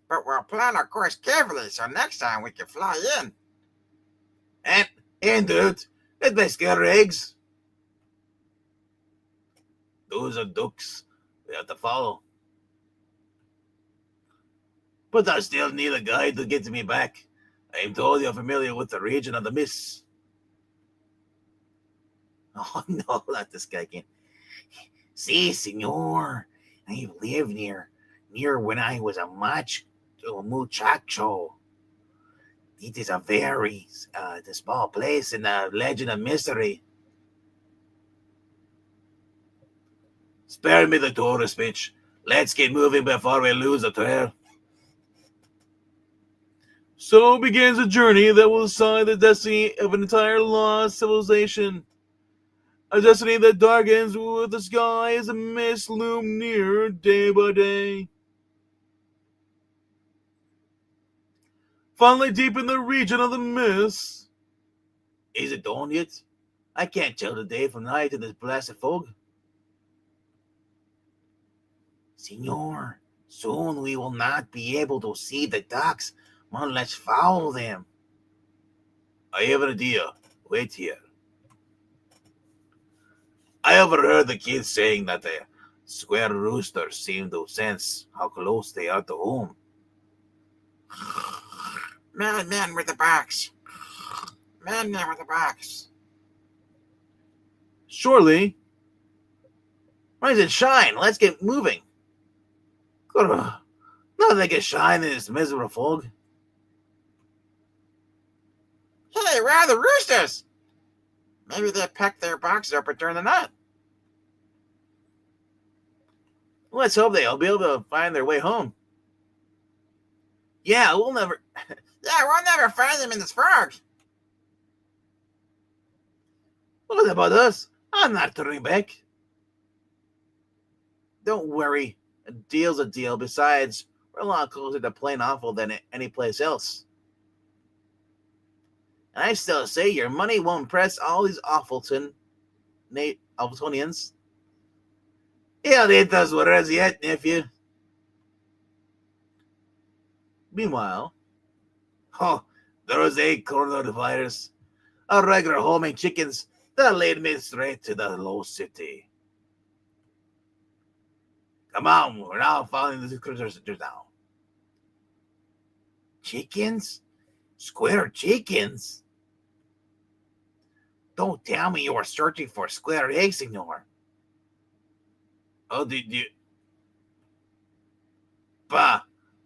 But we'll plan our course carefully so next time we can fly in. And dude, let my scare eggs. Those are ducks we have to follow. But I still need a guide to get me back. I'm told you're familiar with the region of the mists. Oh, no, not this guy again. Si, senor. I've lived near when I was a muchacho. It is a very small place in the legend of mystery. Spare me the tourist speech. Let's get moving before we lose the trail. So begins a journey that will decide the destiny of an entire lost civilization. A destiny that darkens with the sky as the mist loom near day by day. Finally deep in the region of the mist. Is it dawn yet? I can't tell the day from night in this blasted fog. Senor, soon we will not be able to see the ducks. Let's follow them. I have an idea. Wait here. I overheard the kids saying that the square roosters seem to sense how close they are to home. Man with the box. Man with the box. Surely. Rise and shine. Let's get moving. Nothing can shine in this miserable fog. Hey, where are the roosters? Maybe they packed their boxes up during the night. Let's hope they'll be able to find their way home. Yeah, we'll never find them in this fog. What about us? I'm not turning back. Don't worry. A deal's a deal. Besides, we're a lot closer to plain awful than any place else. And I still say your money won't impress all these Awfultonians. Hell, it does what as yet, nephew. Meanwhile, there was a coronavirus. A regular homing chickens that led me straight to the low city. Come on, we're now following the cruisers now. Chickens? Square chickens? Don't tell me you were searching for square eggs, senor. Oh, did you? Bah,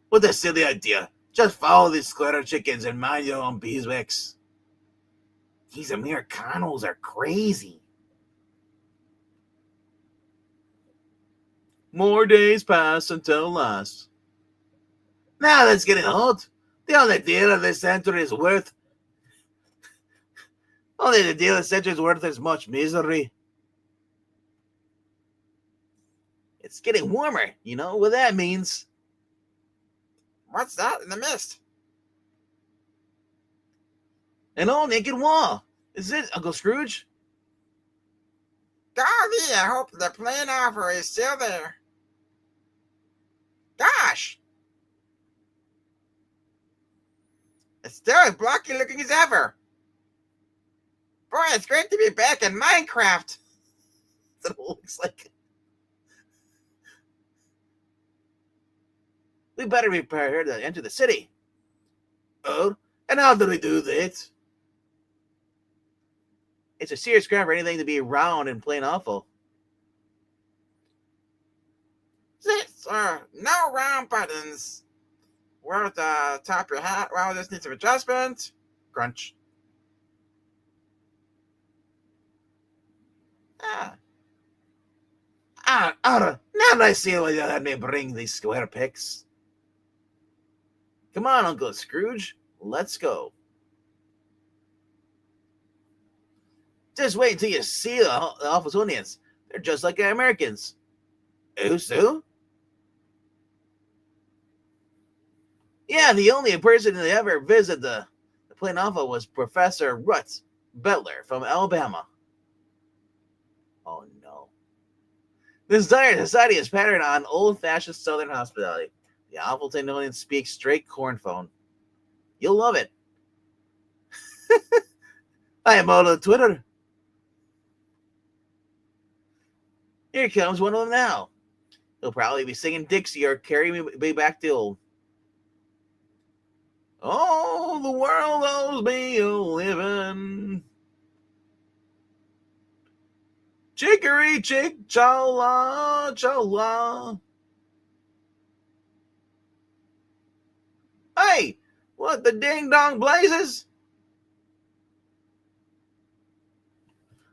what a silly idea. Just follow these square chickens and mind your own beeswax. These Americanos are crazy. More days pass until last. Now that's getting old. The only deal of this century is worth as much misery. It's getting warmer, you know what that means. What's that in the mist? An old naked wall. Is it Uncle Scrooge? Golly, I hope the plane offer is still there. Gosh! It's still as blocky looking as ever. Boy, it's great to be back in Minecraft. That's what it looks like. We better be prepared to enter the city. Oh, and how do we do that? It's a serious crime for anything to be round and plain awful. No round buttons. Where at the top of your hat? Well, this needs some adjustment. Crunch. Now that I see why you had me bring these square picks. Come on, Uncle Scrooge. Let's go. Just wait until you see the Awfultonians. They're just like the Americans. Oh, so? Yeah, the only person that ever visited the Plain Awful was Professor Rutz Butler from Alabama. Oh, no. This entire society is patterned on old-fashioned Southern hospitality. The Awfultonians speak straight corn phone. You'll love it. I am out on Twitter. Here comes one of them now. He'll probably be singing Dixie or Carry Me Back to Old. Oh, the world owes me a living. Chicory chick chola chola. Hey, what the ding dong blazes?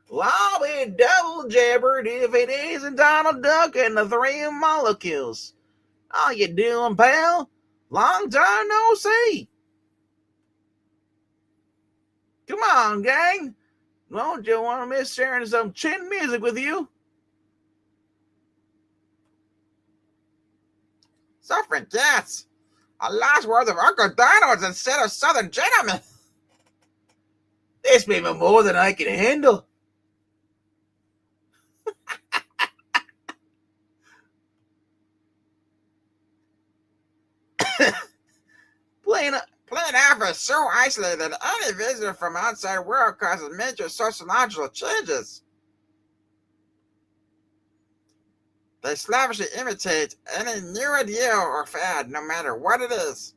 Well, I'll be double jabbered if it isn't Donald Duck and the three molecules. How you doing, pal? Long time no see. Come on, gang. Don't you want to miss sharing some chin music with you? Suffering cats. A last word of Uncle Donald's instead of Southern gentlemen. This may be more than I can handle. Planet Alpha is so isolated that any visitor from outside world causes major sociological changes. They slavishly imitate any new idea or fad, no matter what it is.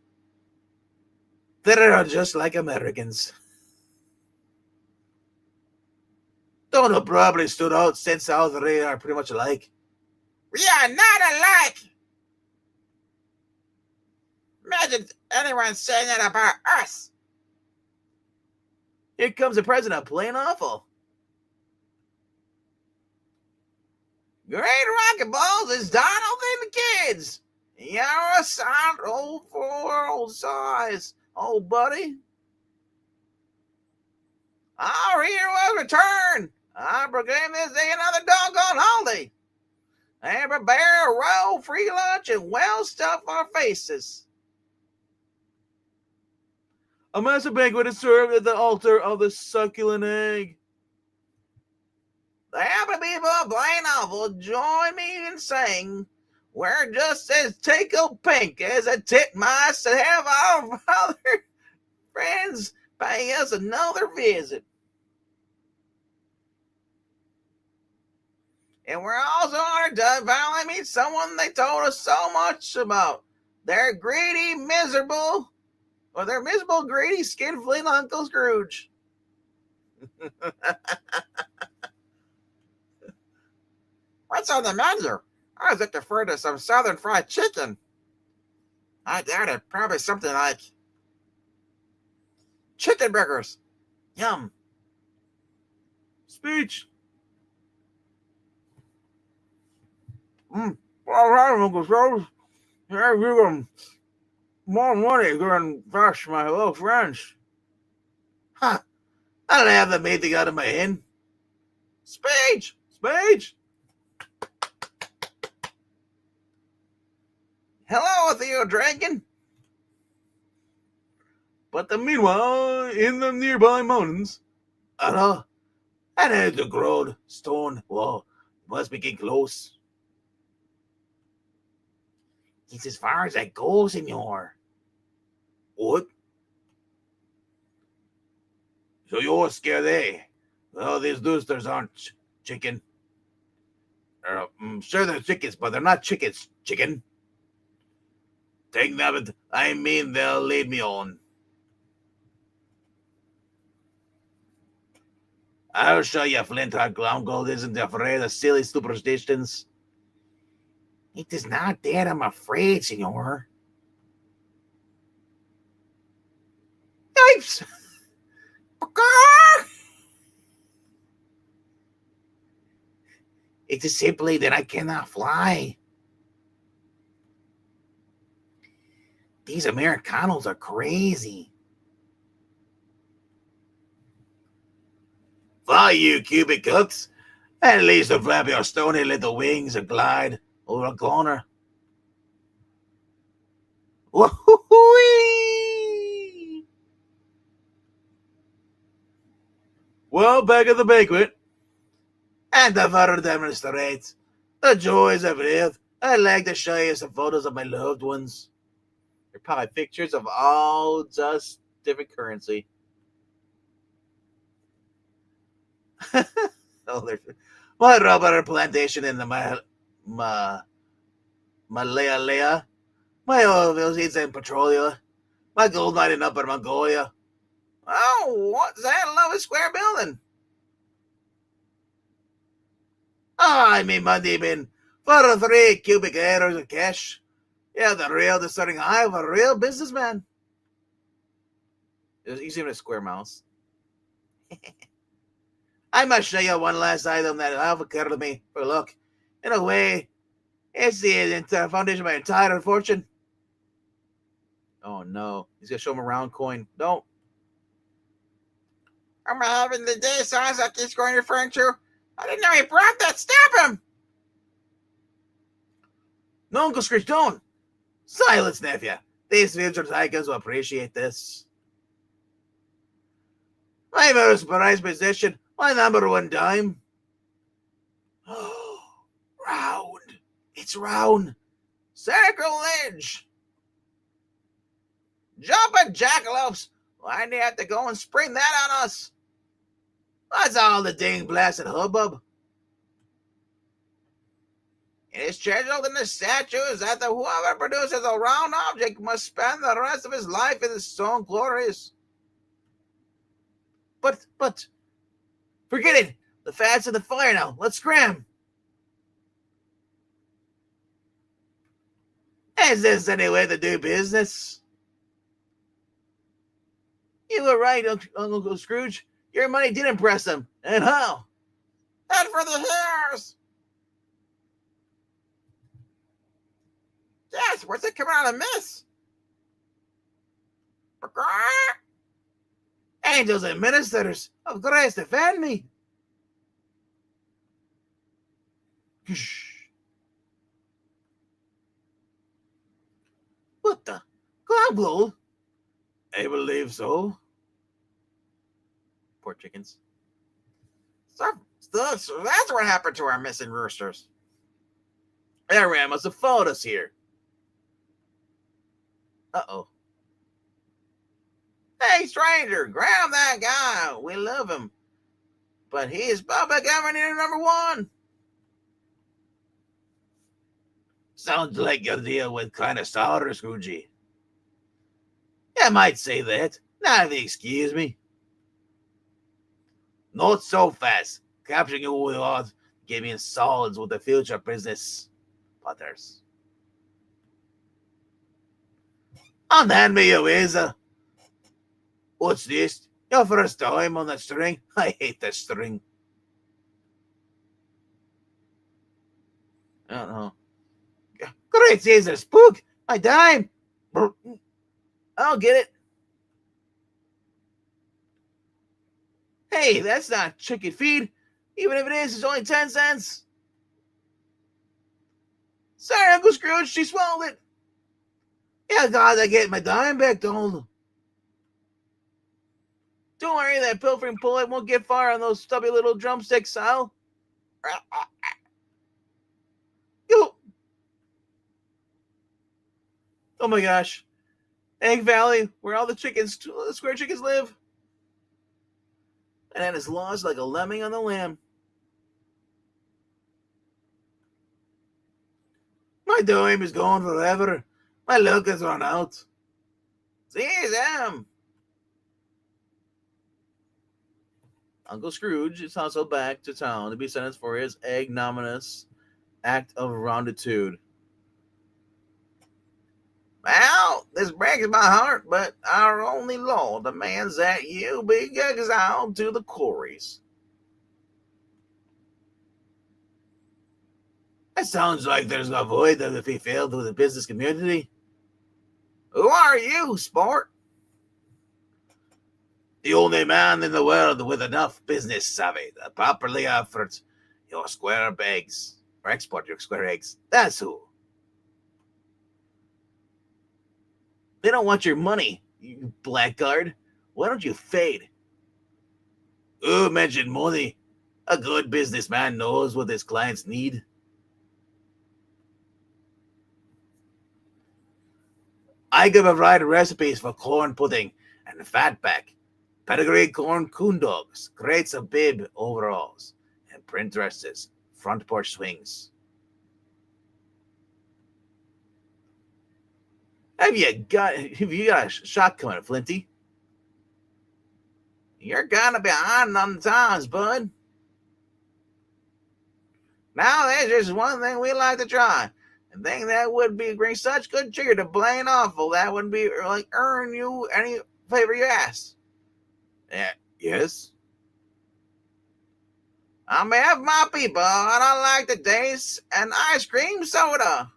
They're just like Americans. Don't have probably stood out since how they are pretty much alike. We are not alike! Imagine anyone saying that about us. Here comes the president, plain awful. Great Rocket Balls is Donald and the kids. You're a sound old for old size, old buddy. Our heroes return. I proclaim this day another doggone holiday. And prepare a roll, free lunch, and well stuff our faces. A massive banquet is served at the altar of the succulent egg. The happy people of Plain Awful join me in saying, we're just as tickle pink as a titmice to have our other friends pay us another visit. And we're also honored to finally meet someone they told us so much about. Their miserable, greedy, skin-flint Uncle Scrooge. What's on the menu? I was looking forward to some southern fried chicken. I doubt it. Probably something like chicken burgers. Yum. Speech. All right, Uncle Scrooge. Have you more money than fresh, my little friends? Huh. I don't have the meeting out of my hand. Speech. Speech. Hello, Theo Dragon. But meanwhile, in the nearby mountains, and as the grown stone wall must be getting close. It's as far as I go, senor. What? So you're scared, eh? Well, these roosters aren't chicken. I'm sure they're chickens, but they're not chickens, chicken. Take that, I mean they'll lead me on. I'll show you Flint-Heart Uncle isn't afraid of silly superstitions. It is not that I'm afraid, senor. Yipes! It is simply that I cannot fly. These Americanos are crazy. Fly, you cubic cooks. At least the flap your stony little wings and glide over a corner. Woo-hoo-wee! Well, back at the banquet, and to further demonstrate the joys of life, I'd like to show you some photos of my loved ones. They're probably pictures of all just different currency. My rubber plantation in the Malaya, my oil seeds in Petrolia, My gold mine in Upper Mongolia. Oh, what's that lovely square building? I mean money bin for 3 cubic acres of cash. Yeah, the real discerning eye of a real businessman. He's even a square mouse. I must show you one last item that have occurred to me. For look, in a way, it's the entire foundation of my entire fortune. Oh no, he's gonna show him a round coin. Don't. I'm having the day sounds like he's going referring to. I didn't know he brought that. Stop him! No, Uncle Scrooge, don't. Silence, nephew. These future tycoons will appreciate this. My most prized possession, my number one dime. Oh, round. It's round. Sacrilege! Jumpin' jackalopes! Why do you have to go and spring that on us? That's all the dang blasted hubbub. It is scheduled in the statutes that the whoever produces a round object must spend the rest of his life in the stone glories. But, forget it. The fat's in the fire now. Let's scram. Is this any way to do business? You were right, Uncle Scrooge. Your money did impress them. And how? Head for the hairs! Yes, what's it coming out of miss? Angels and ministers of grace defend me. What the? Global? I believe so. Poor chickens. So that's what happened to our missing roosters. Their ram must have followed us here. Uh-oh. Hey, stranger, grab that guy. We love him. But he is public enemy number one. Sounds like a deal with kind of solder, Scroogey. I might say that. Now if you excuse me. Not so fast. Capturing you with odds gave me solids with the future business. Potters. Unhand me your razor. What's this? Your first time on the string? I hate the string. I don't know. Great Caesar, spook! My dime! I'll get it. Hey, that's not chicken feed. Even if it is, it's only 10 cents. Sorry, Uncle Scrooge, she swallowed it. Yeah, God, I get my dime back, don't. Don't worry, that pilfering pullet won't get far on those stubby little drumsticks, Sal. Yo. Oh my gosh. Egg Valley, where all the chickens, the square chickens live. And is lost like a lemming on the lamb. My dime is gone forever. My luck has run out. See them. Uncle Scrooge is also back to town to be sentenced for his ignominious act of rounditude. Well, this breaks my heart, but our only law demands that you be exiled to the quarries. That sounds like there's a void that if he failed with the business community. Who are you, sport? The only man in the world with enough business savvy to properly effort your square eggs, or export your square eggs. That's who. They don't want your money, you blackguard. Why don't you fade? Who mentioned money? A good businessman knows what his clients need. I can provide recipes for corn pudding and fatback, pedigree corn coon dogs, crates of bib overalls, and print dresses, front porch swings. Have you got a shot coming, Flinty? You're gonna be on the times, bud. Now there's just one thing we like to try. A thing that would bring such good cheer to plain awful that would be like earn you any favor you ask. Yeah, yes. On behalf of my people, I'd like to taste an ice cream soda.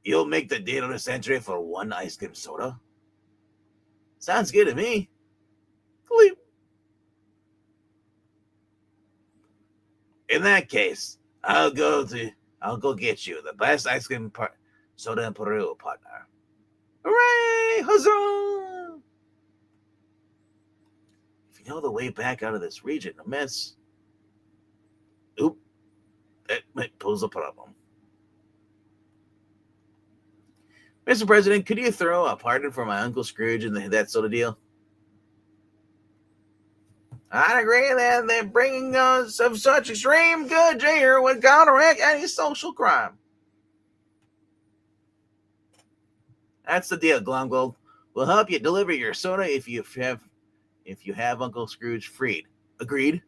You'll make the deal of the century for one ice cream soda? Sounds good to me. Bleep. In that case, I'll go get you the best ice cream soda in Peru, partner. Hooray! Huzzah! If you know the way back out of this region, a mess. Oop, that might pose a problem. Mr. President, could you throw a pardon for my Uncle Scrooge in that soda deal? I'd agree that bringing us of such extreme good cheer would counteract any social crime. That's the deal, Glomgold. We'll help you deliver your soda if you have Uncle Scrooge freed. Agreed?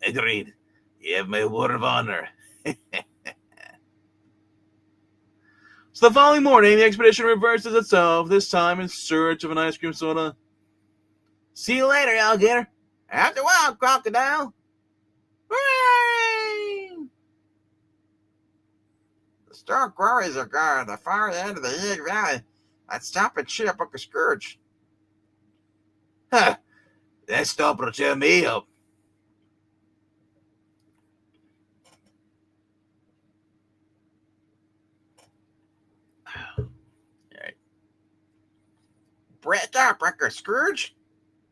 Agreed. You have my word of honor. So the following morning, the expedition reverses itself, this time in search of an ice cream soda. See you later, alligator. After a while, crocodile. Hooray! The stone quarries are guarded at the far end of the Hig Valley. Let's stop and cheer up Uncle Scrooge. Huh. That stop will cheer me up. Alright. Break up, Uncle Scrooge.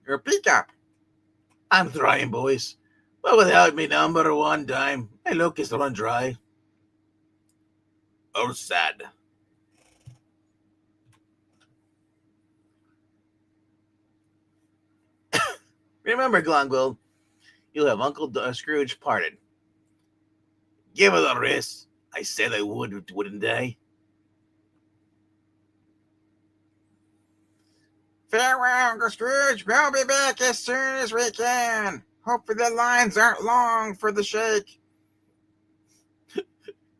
Or peek up. I'm trying, boys. But without me number one time, my luck is run dry. Oh, sad. Remember, Glomgold, you'll have Uncle Scrooge pardoned. Give it a rest. I said I would, wouldn't I? Farewell, Uncle Scrooge. We'll be back as soon as we can. Hopefully the lines aren't long for the shake.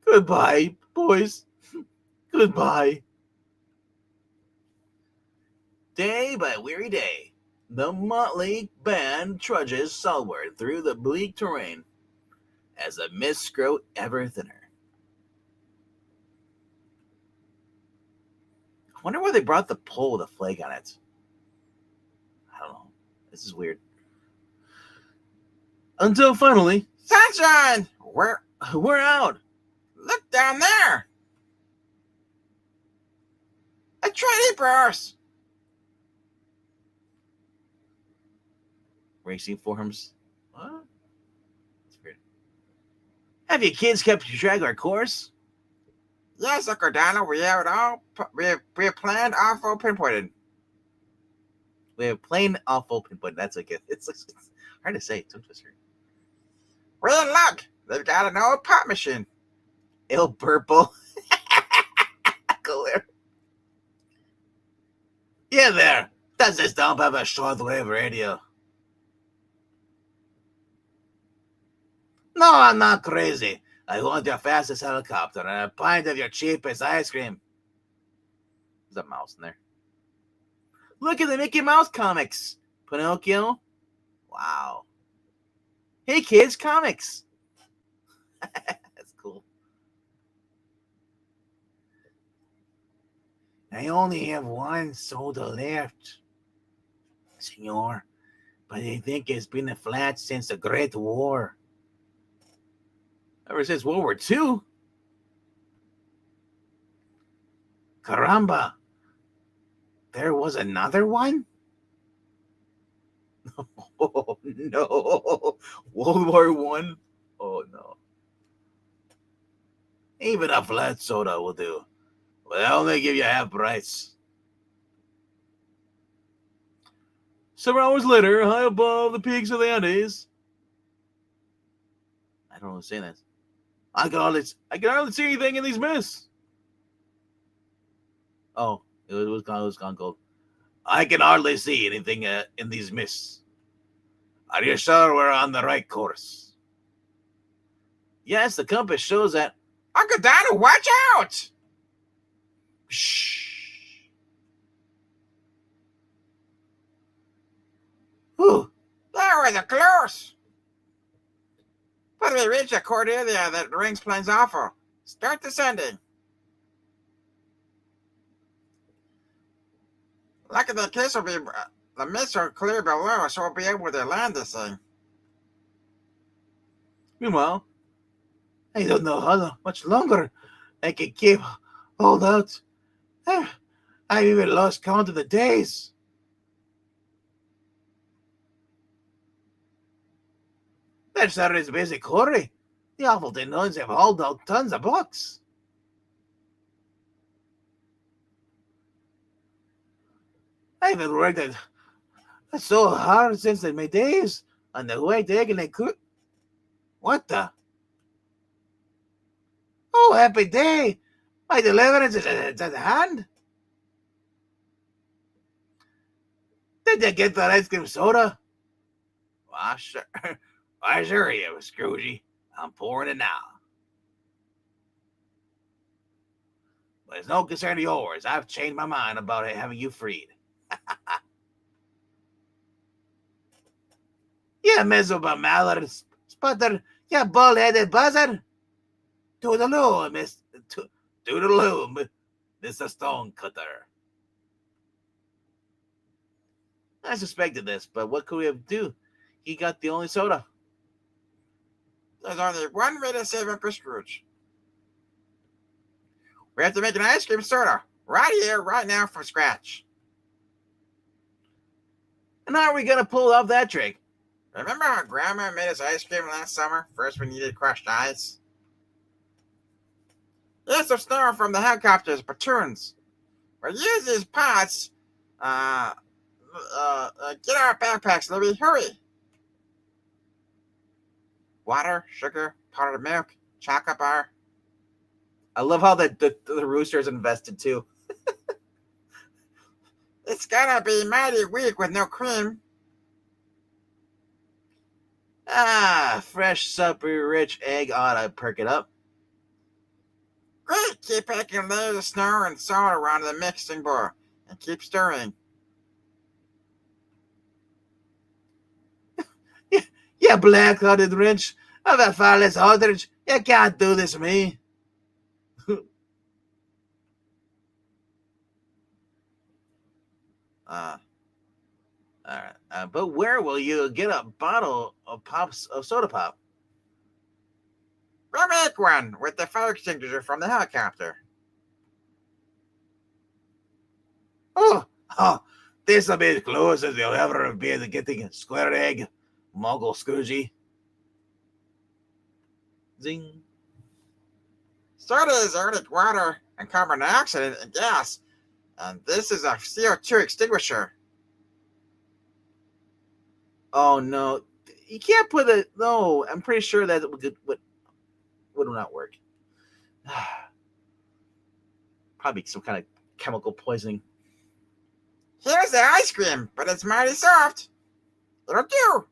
Goodbye, boys. Goodbye. Day by weary day, the motley band trudges southward through the bleak terrain as the mists grow ever thinner. I wonder why they brought the pole with a flag on it. I don't know. This is weird. Until finally, Sunshine! we're out. Look down there. A treaty purse. Racing forums. What? That's weird. Have you kids kept track of our course? Yes, Uncle Donald, we have it all. We have planned, awful, pinpointed. We have plain awful pinpoint. That's like it's hard to say. Tongue twister. We're in luck. They've got an old pop machine. Il purple. Go there. Yeah, there. Does this dump have a shortwave radio? No, I'm not crazy. I want your fastest helicopter and a pint of your cheapest ice cream. There's a mouse in there. Look at the Mickey Mouse comics. Pinocchio. Wow. Hey, kids, comics. That's cool. I only have one soda left, senor, but I think it's been a flat since the Great War. Ever since World War II? Caramba. There was another one? Oh, no. World War One? Oh, no. Even a flat soda will do. But I only give you half price. Several hours later, high above the peaks of the Andes. I don't know who's saying that. I can hardly see anything in these mists. Oh, it was gone cold. I can hardly see anything in these mists. Are you sure we're on the right course? Yes, the compass shows that. Uncle Donald, watch out! Shh. Whew. There was close. But we reach a Cordelia that rings plains awful. Start descending. Lucky the case will be the mists are clear below, so we'll be able to land this thing. Meanwhile, I don't know how much longer I can keep hold out. I've even lost count of the days. That Saturday's basic quarry. The awful Denoins have hauled out tons of books. I've been working so hard since my days on the white egg and I could. What the? Oh, happy day! My deliverance is at hand. Did you get that ice cream soda? Why, sure. Why, sure you, Scroogey. I'm pouring it now. But it's no concern of yours. I've changed my mind about having you freed. You miserable mallard, sputter, you bald-headed buzzard. Toodaloo, Toodaloo, Mr. Stonecutter. I suspected this, but what could we have do? He got the only soda. There's only one way to save him for Scrooge. We have to make an ice cream soda right here, right now, from scratch. And how are we going to pull off that trick? Remember how Grandma made us ice cream last summer? First we needed crushed ice. Here's some snow from the helicopter's platoons. We'll use these pots. Get our backpacks, Louie. Hurry. Water, sugar, powdered milk, chocolate bar. I love how the rooster's invested too. It's gonna be mighty weak with no cream. Fresh, supper, rich egg ought to perk it up. Great! Keep packing layers of snow and salt around the mixing bowl and keep stirring. You black-hearted wrench of a fatherless aldridge. You can't do this to me. All right. But where will you get a bottle of soda pop? We'll make one with the fire extinguisher from the helicopter. Oh, this will be as close as you'll ever be to getting a square egg, Muggle Scroogey. Zing. Soda is Arctic water and carbon dioxide and gas, and this is a CO2 extinguisher. Oh no, you can't put it. No, I'm pretty sure that would not work. Probably some kind of chemical poisoning. Here's the ice cream, but it's mighty soft. It'll do.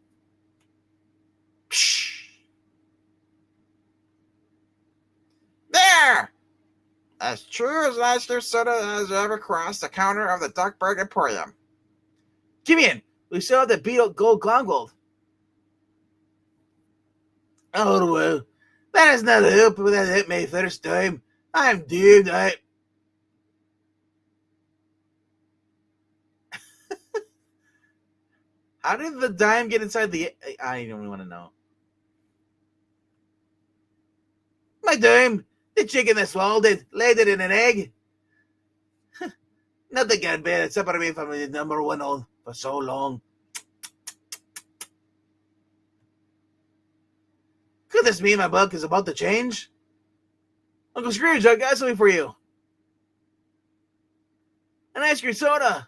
There! As true as ice cream soda has ever crossed the counter of the Duckburg Emporium. Give me in. We still have the Beagle Gold. Oh, well. That is not a help when that hit me first time. I'm doomed. How did the dime get inside the... I don't want to know. My dime! The chicken that swallowed it, laid it in an egg. Nothing can bear it separated me from the number one hole for so long. Could this mean my buck is about to change? Uncle Scrooge, I got something for you. An ice cream soda.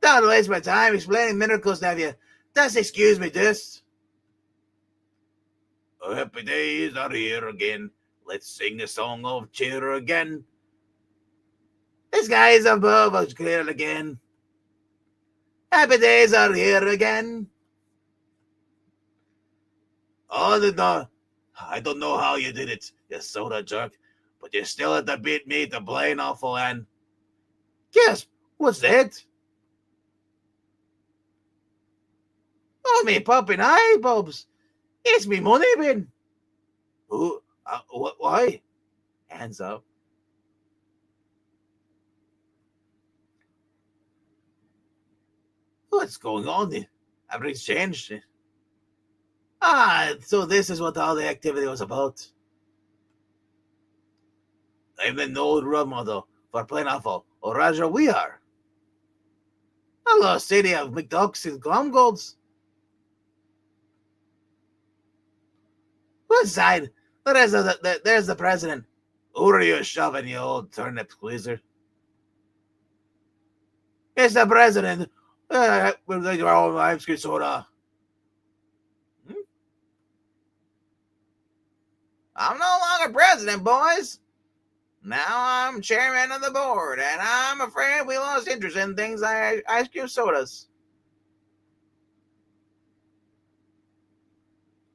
Don't waste my time explaining miracles, have you? Just excuse me, just. Happy days are here again. Let's sing the song of cheer again. The skies above us clear again. Happy days are here again. Oh, I don't know how you did it, you soda jerk, but you still had to beat me to plain awful and. Guess, what's that? Oh, me popping eye bulbs. It's me money bin. Who? Why? Hands up. What's going on? Everything's changed. So this is what all the activity was about. I'm the no role model for plain awful, or rather we are. Hello, city of McDucks and Glomgolds. What side? There's the president. Who are you shoving, you old turnip squeezer? It's the president. With your own ice cream soda. I'm no longer president, boys. Now I'm chairman of the board, and I'm afraid we lost interest in things like ice cream sodas.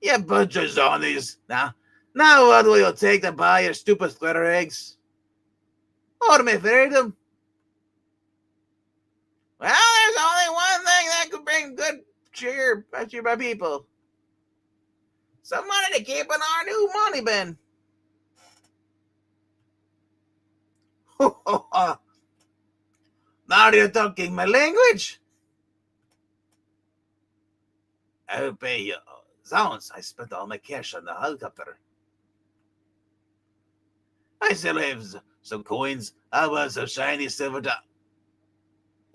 You bunch of zombies. Now what will you take to buy your stupid splitter eggs? Or me freedom? Well, there's only one thing that could bring good cheer to my people. Some money to keep in our new money bin. Now you're talking my language. I'll pay you. Zounds, I spent all my cash on the helicopter. I still have some coins. I want some shiny silver dot.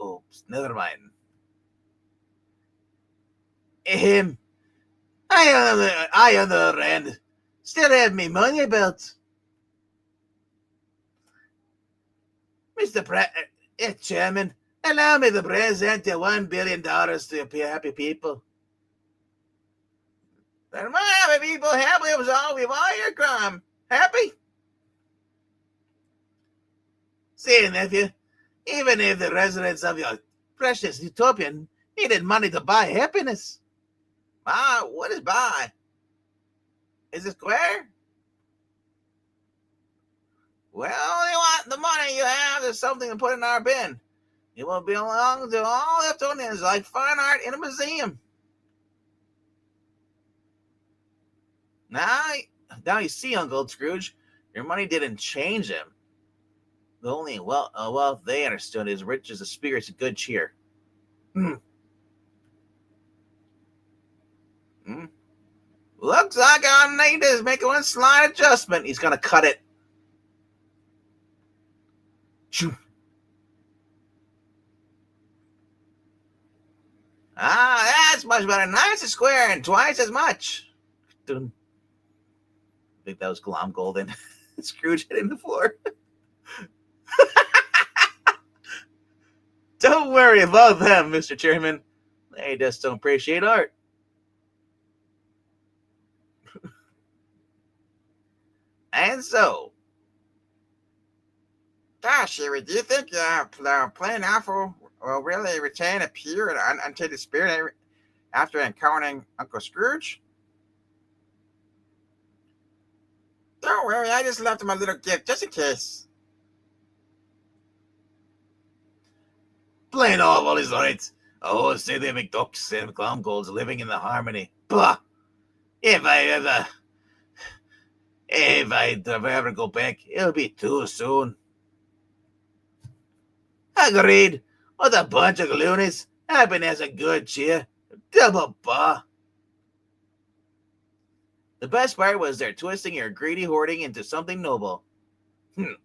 Oops, never mind. I on the other end, still have me money belt. Mr. Chairman, allow me to present you $1 billion to your happy people. And my happy people happily absolve you of all your crime. Happy? See, nephew, even if the residents of your precious utopian needed money to buy happiness. What is buy? Is it square? Well, you want the money you have is something to put in our bin. It will belong to all Eptonians like fine art in a museum. Now you see, Uncle Scrooge, your money didn't change him. The only wealth they understood is rich as the spirits of good cheer. Looks like our need is making one slight adjustment. He's gonna cut it. That's much better. Nice and square and twice as much. I think that was Glom Golden. Scrooge hitting the floor. Don't worry about them, Mr. Chairman. They just don't appreciate art. And so, Gosh, Huey, do you think plain awful will really retain a pure and untainted spirit after encountering Uncle Scrooge? Don't worry, I just left him a little gift just in case. Plain awful is right. Oh, say the McDucks and Glomgolds living in the harmony. Blah! If I ever go back, it'll be too soon. Agreed. What a bunch of loonies. Happiness and good cheer. Double bah. The best part was they're twisting your greedy hoarding into something noble. Admit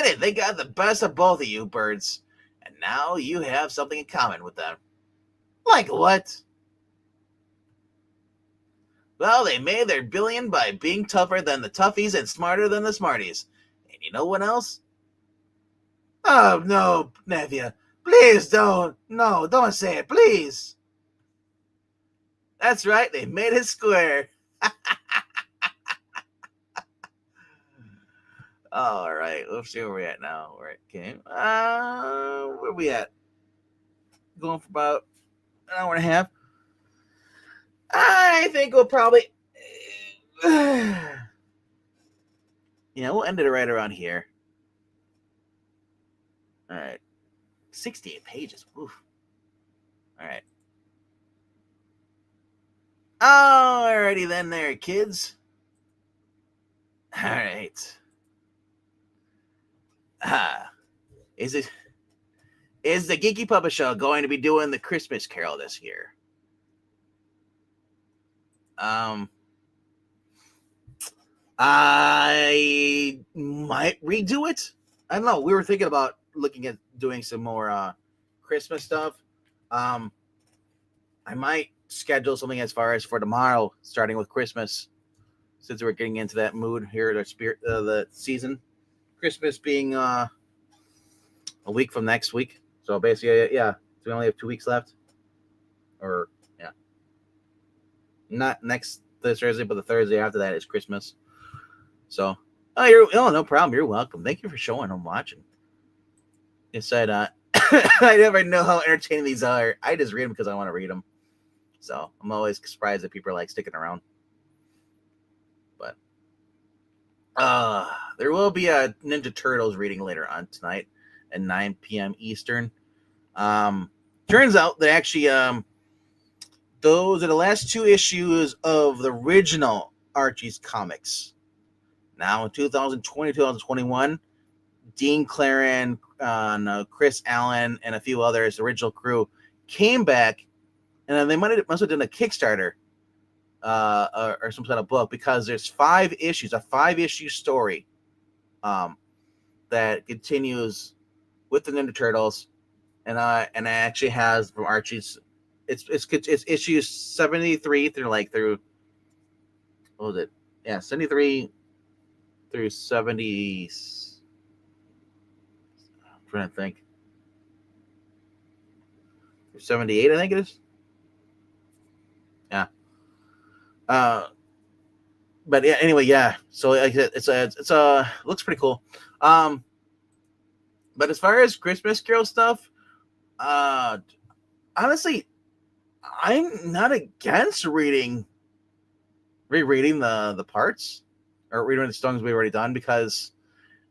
it, they got the best of both of you birds. And now you have something in common with them. Like what? Well, they made their billion by being tougher than the toughies and smarter than the smarties. And you know what else? Oh, no, nephew. Please don't. No, don't say it, please. That's right. They made it square. All right. Let's see where we're at now. Where it came. Where we at? Going for about an hour and a half. I think we'll probably. We'll end it right around here. All right. 68 pages. Oof. All right. Alrighty then there, kids. All right. Is the Geeky Puppet Show going to be doing the Christmas Carol this year? I might redo it. I don't know. We were thinking about looking at doing some more Christmas stuff. I might schedule something as far as for tomorrow, starting with Christmas, since we're getting into that mood here, the season. Christmas being a week from next week. So basically, yeah, so we only have 2 weeks left. Or, yeah. Not next this Thursday, but the Thursday after that is Christmas. So, no problem. You're welcome. Thank you for showing and watching. You said, I never know how entertaining these are. I just read them because I want to read them. So, I'm always surprised that people are like sticking around. But, there will be a Ninja Turtles reading later on tonight at 9 p.m. Eastern. Turns out that actually, those are the last 2 issues of the original Archie's comics. Now in 2020, 2021, Dean Claren, Chris Allen, and a few others, the original crew, came back, and they must have done a Kickstarter or some kind of book, because there's 5 issues, a 5-issue story that continues with the Ninja Turtles, and it actually has from Archie's. It's issues 73 through what was it? Yeah, 73 through 70. I'm trying to think. 78, I think it is. Yeah. But yeah. Anyway, yeah. So like it's looks pretty cool. But as far as Christmas Carol stuff, honestly, I'm not against rereading the parts or reading the songs we've already done, because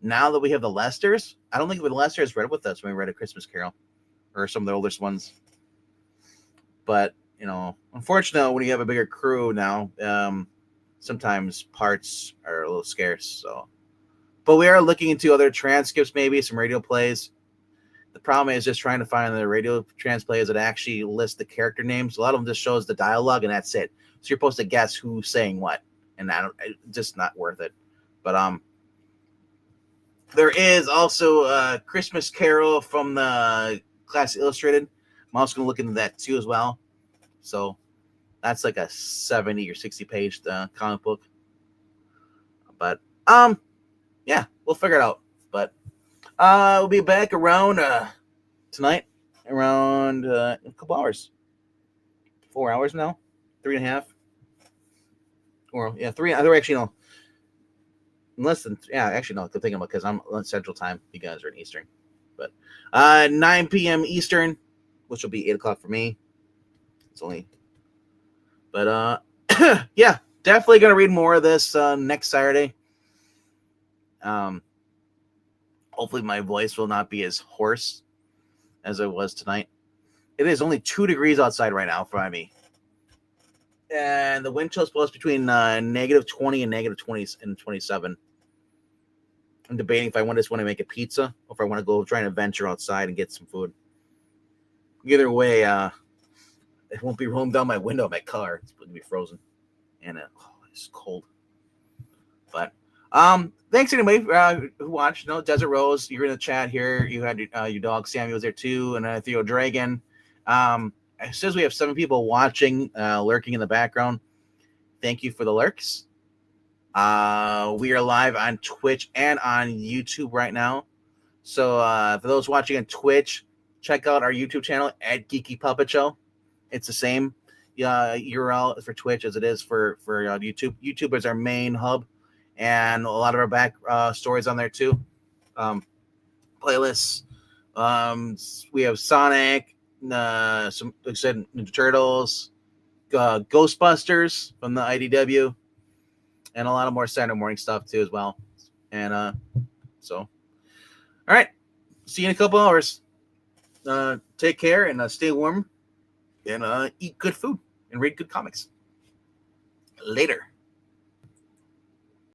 now that we have the Lesters, I don't think the Lesters read with us when we read A Christmas Carol or some of the oldest ones. But, unfortunately, when you have a bigger crew now, sometimes parts are a little scarce. So, but we are looking into other transcripts, maybe some radio plays. The problem is just trying to find the radio transplays that actually list the character names. A lot of them just shows the dialogue and that's it. So you're supposed to guess who's saying what, and it's just not worth it. But there is also a Christmas Carol from the Classic Illustrated. I'm also going to look into that too as well. So that's like a 70 or 60 page comic book. But yeah, we'll figure it out. But we'll be back around tonight, around a couple hours. 4 hours now, 3.5. Or yeah, 3. Actually no, less than. Yeah, actually no. I'm thinking about, because I'm on Central Time. You guys are in Eastern. But 9 p.m. Eastern, which will be 8 o'clock for me. It's only. But yeah, definitely gonna read more of this next Saturday. Hopefully my voice will not be as hoarse as it was tonight. It is only 2 degrees outside right now for me. And the wind chill is supposed between -20 and -20 and 27. I'm debating if I just want to make a pizza or if I want to go try and venture outside and get some food. Either way, it won't be rolling down my window of my car. It's going to be frozen. And it's cold. But thanks anyway who watched. Desert Rose, you're in the chat here. You had your dog Sammy was there too, and Theo Dragon. It says we have 7 people watching, lurking in the background. Thank you for the lurks. We are live on Twitch and on YouTube right now. So for those watching on Twitch, check out our YouTube channel at Geeky Puppet Show. It's the same. URL for Twitch as it is for YouTube. YouTube is our main hub, and a lot of our back stories on there too. Playlists. We have Sonic, some like I said, Ninja Turtles, Ghostbusters from the IDW, and a lot of more Saturday morning stuff too as well. And so, all right, see you in a couple hours. Take care and stay warm, and eat good food and read good comics. Later.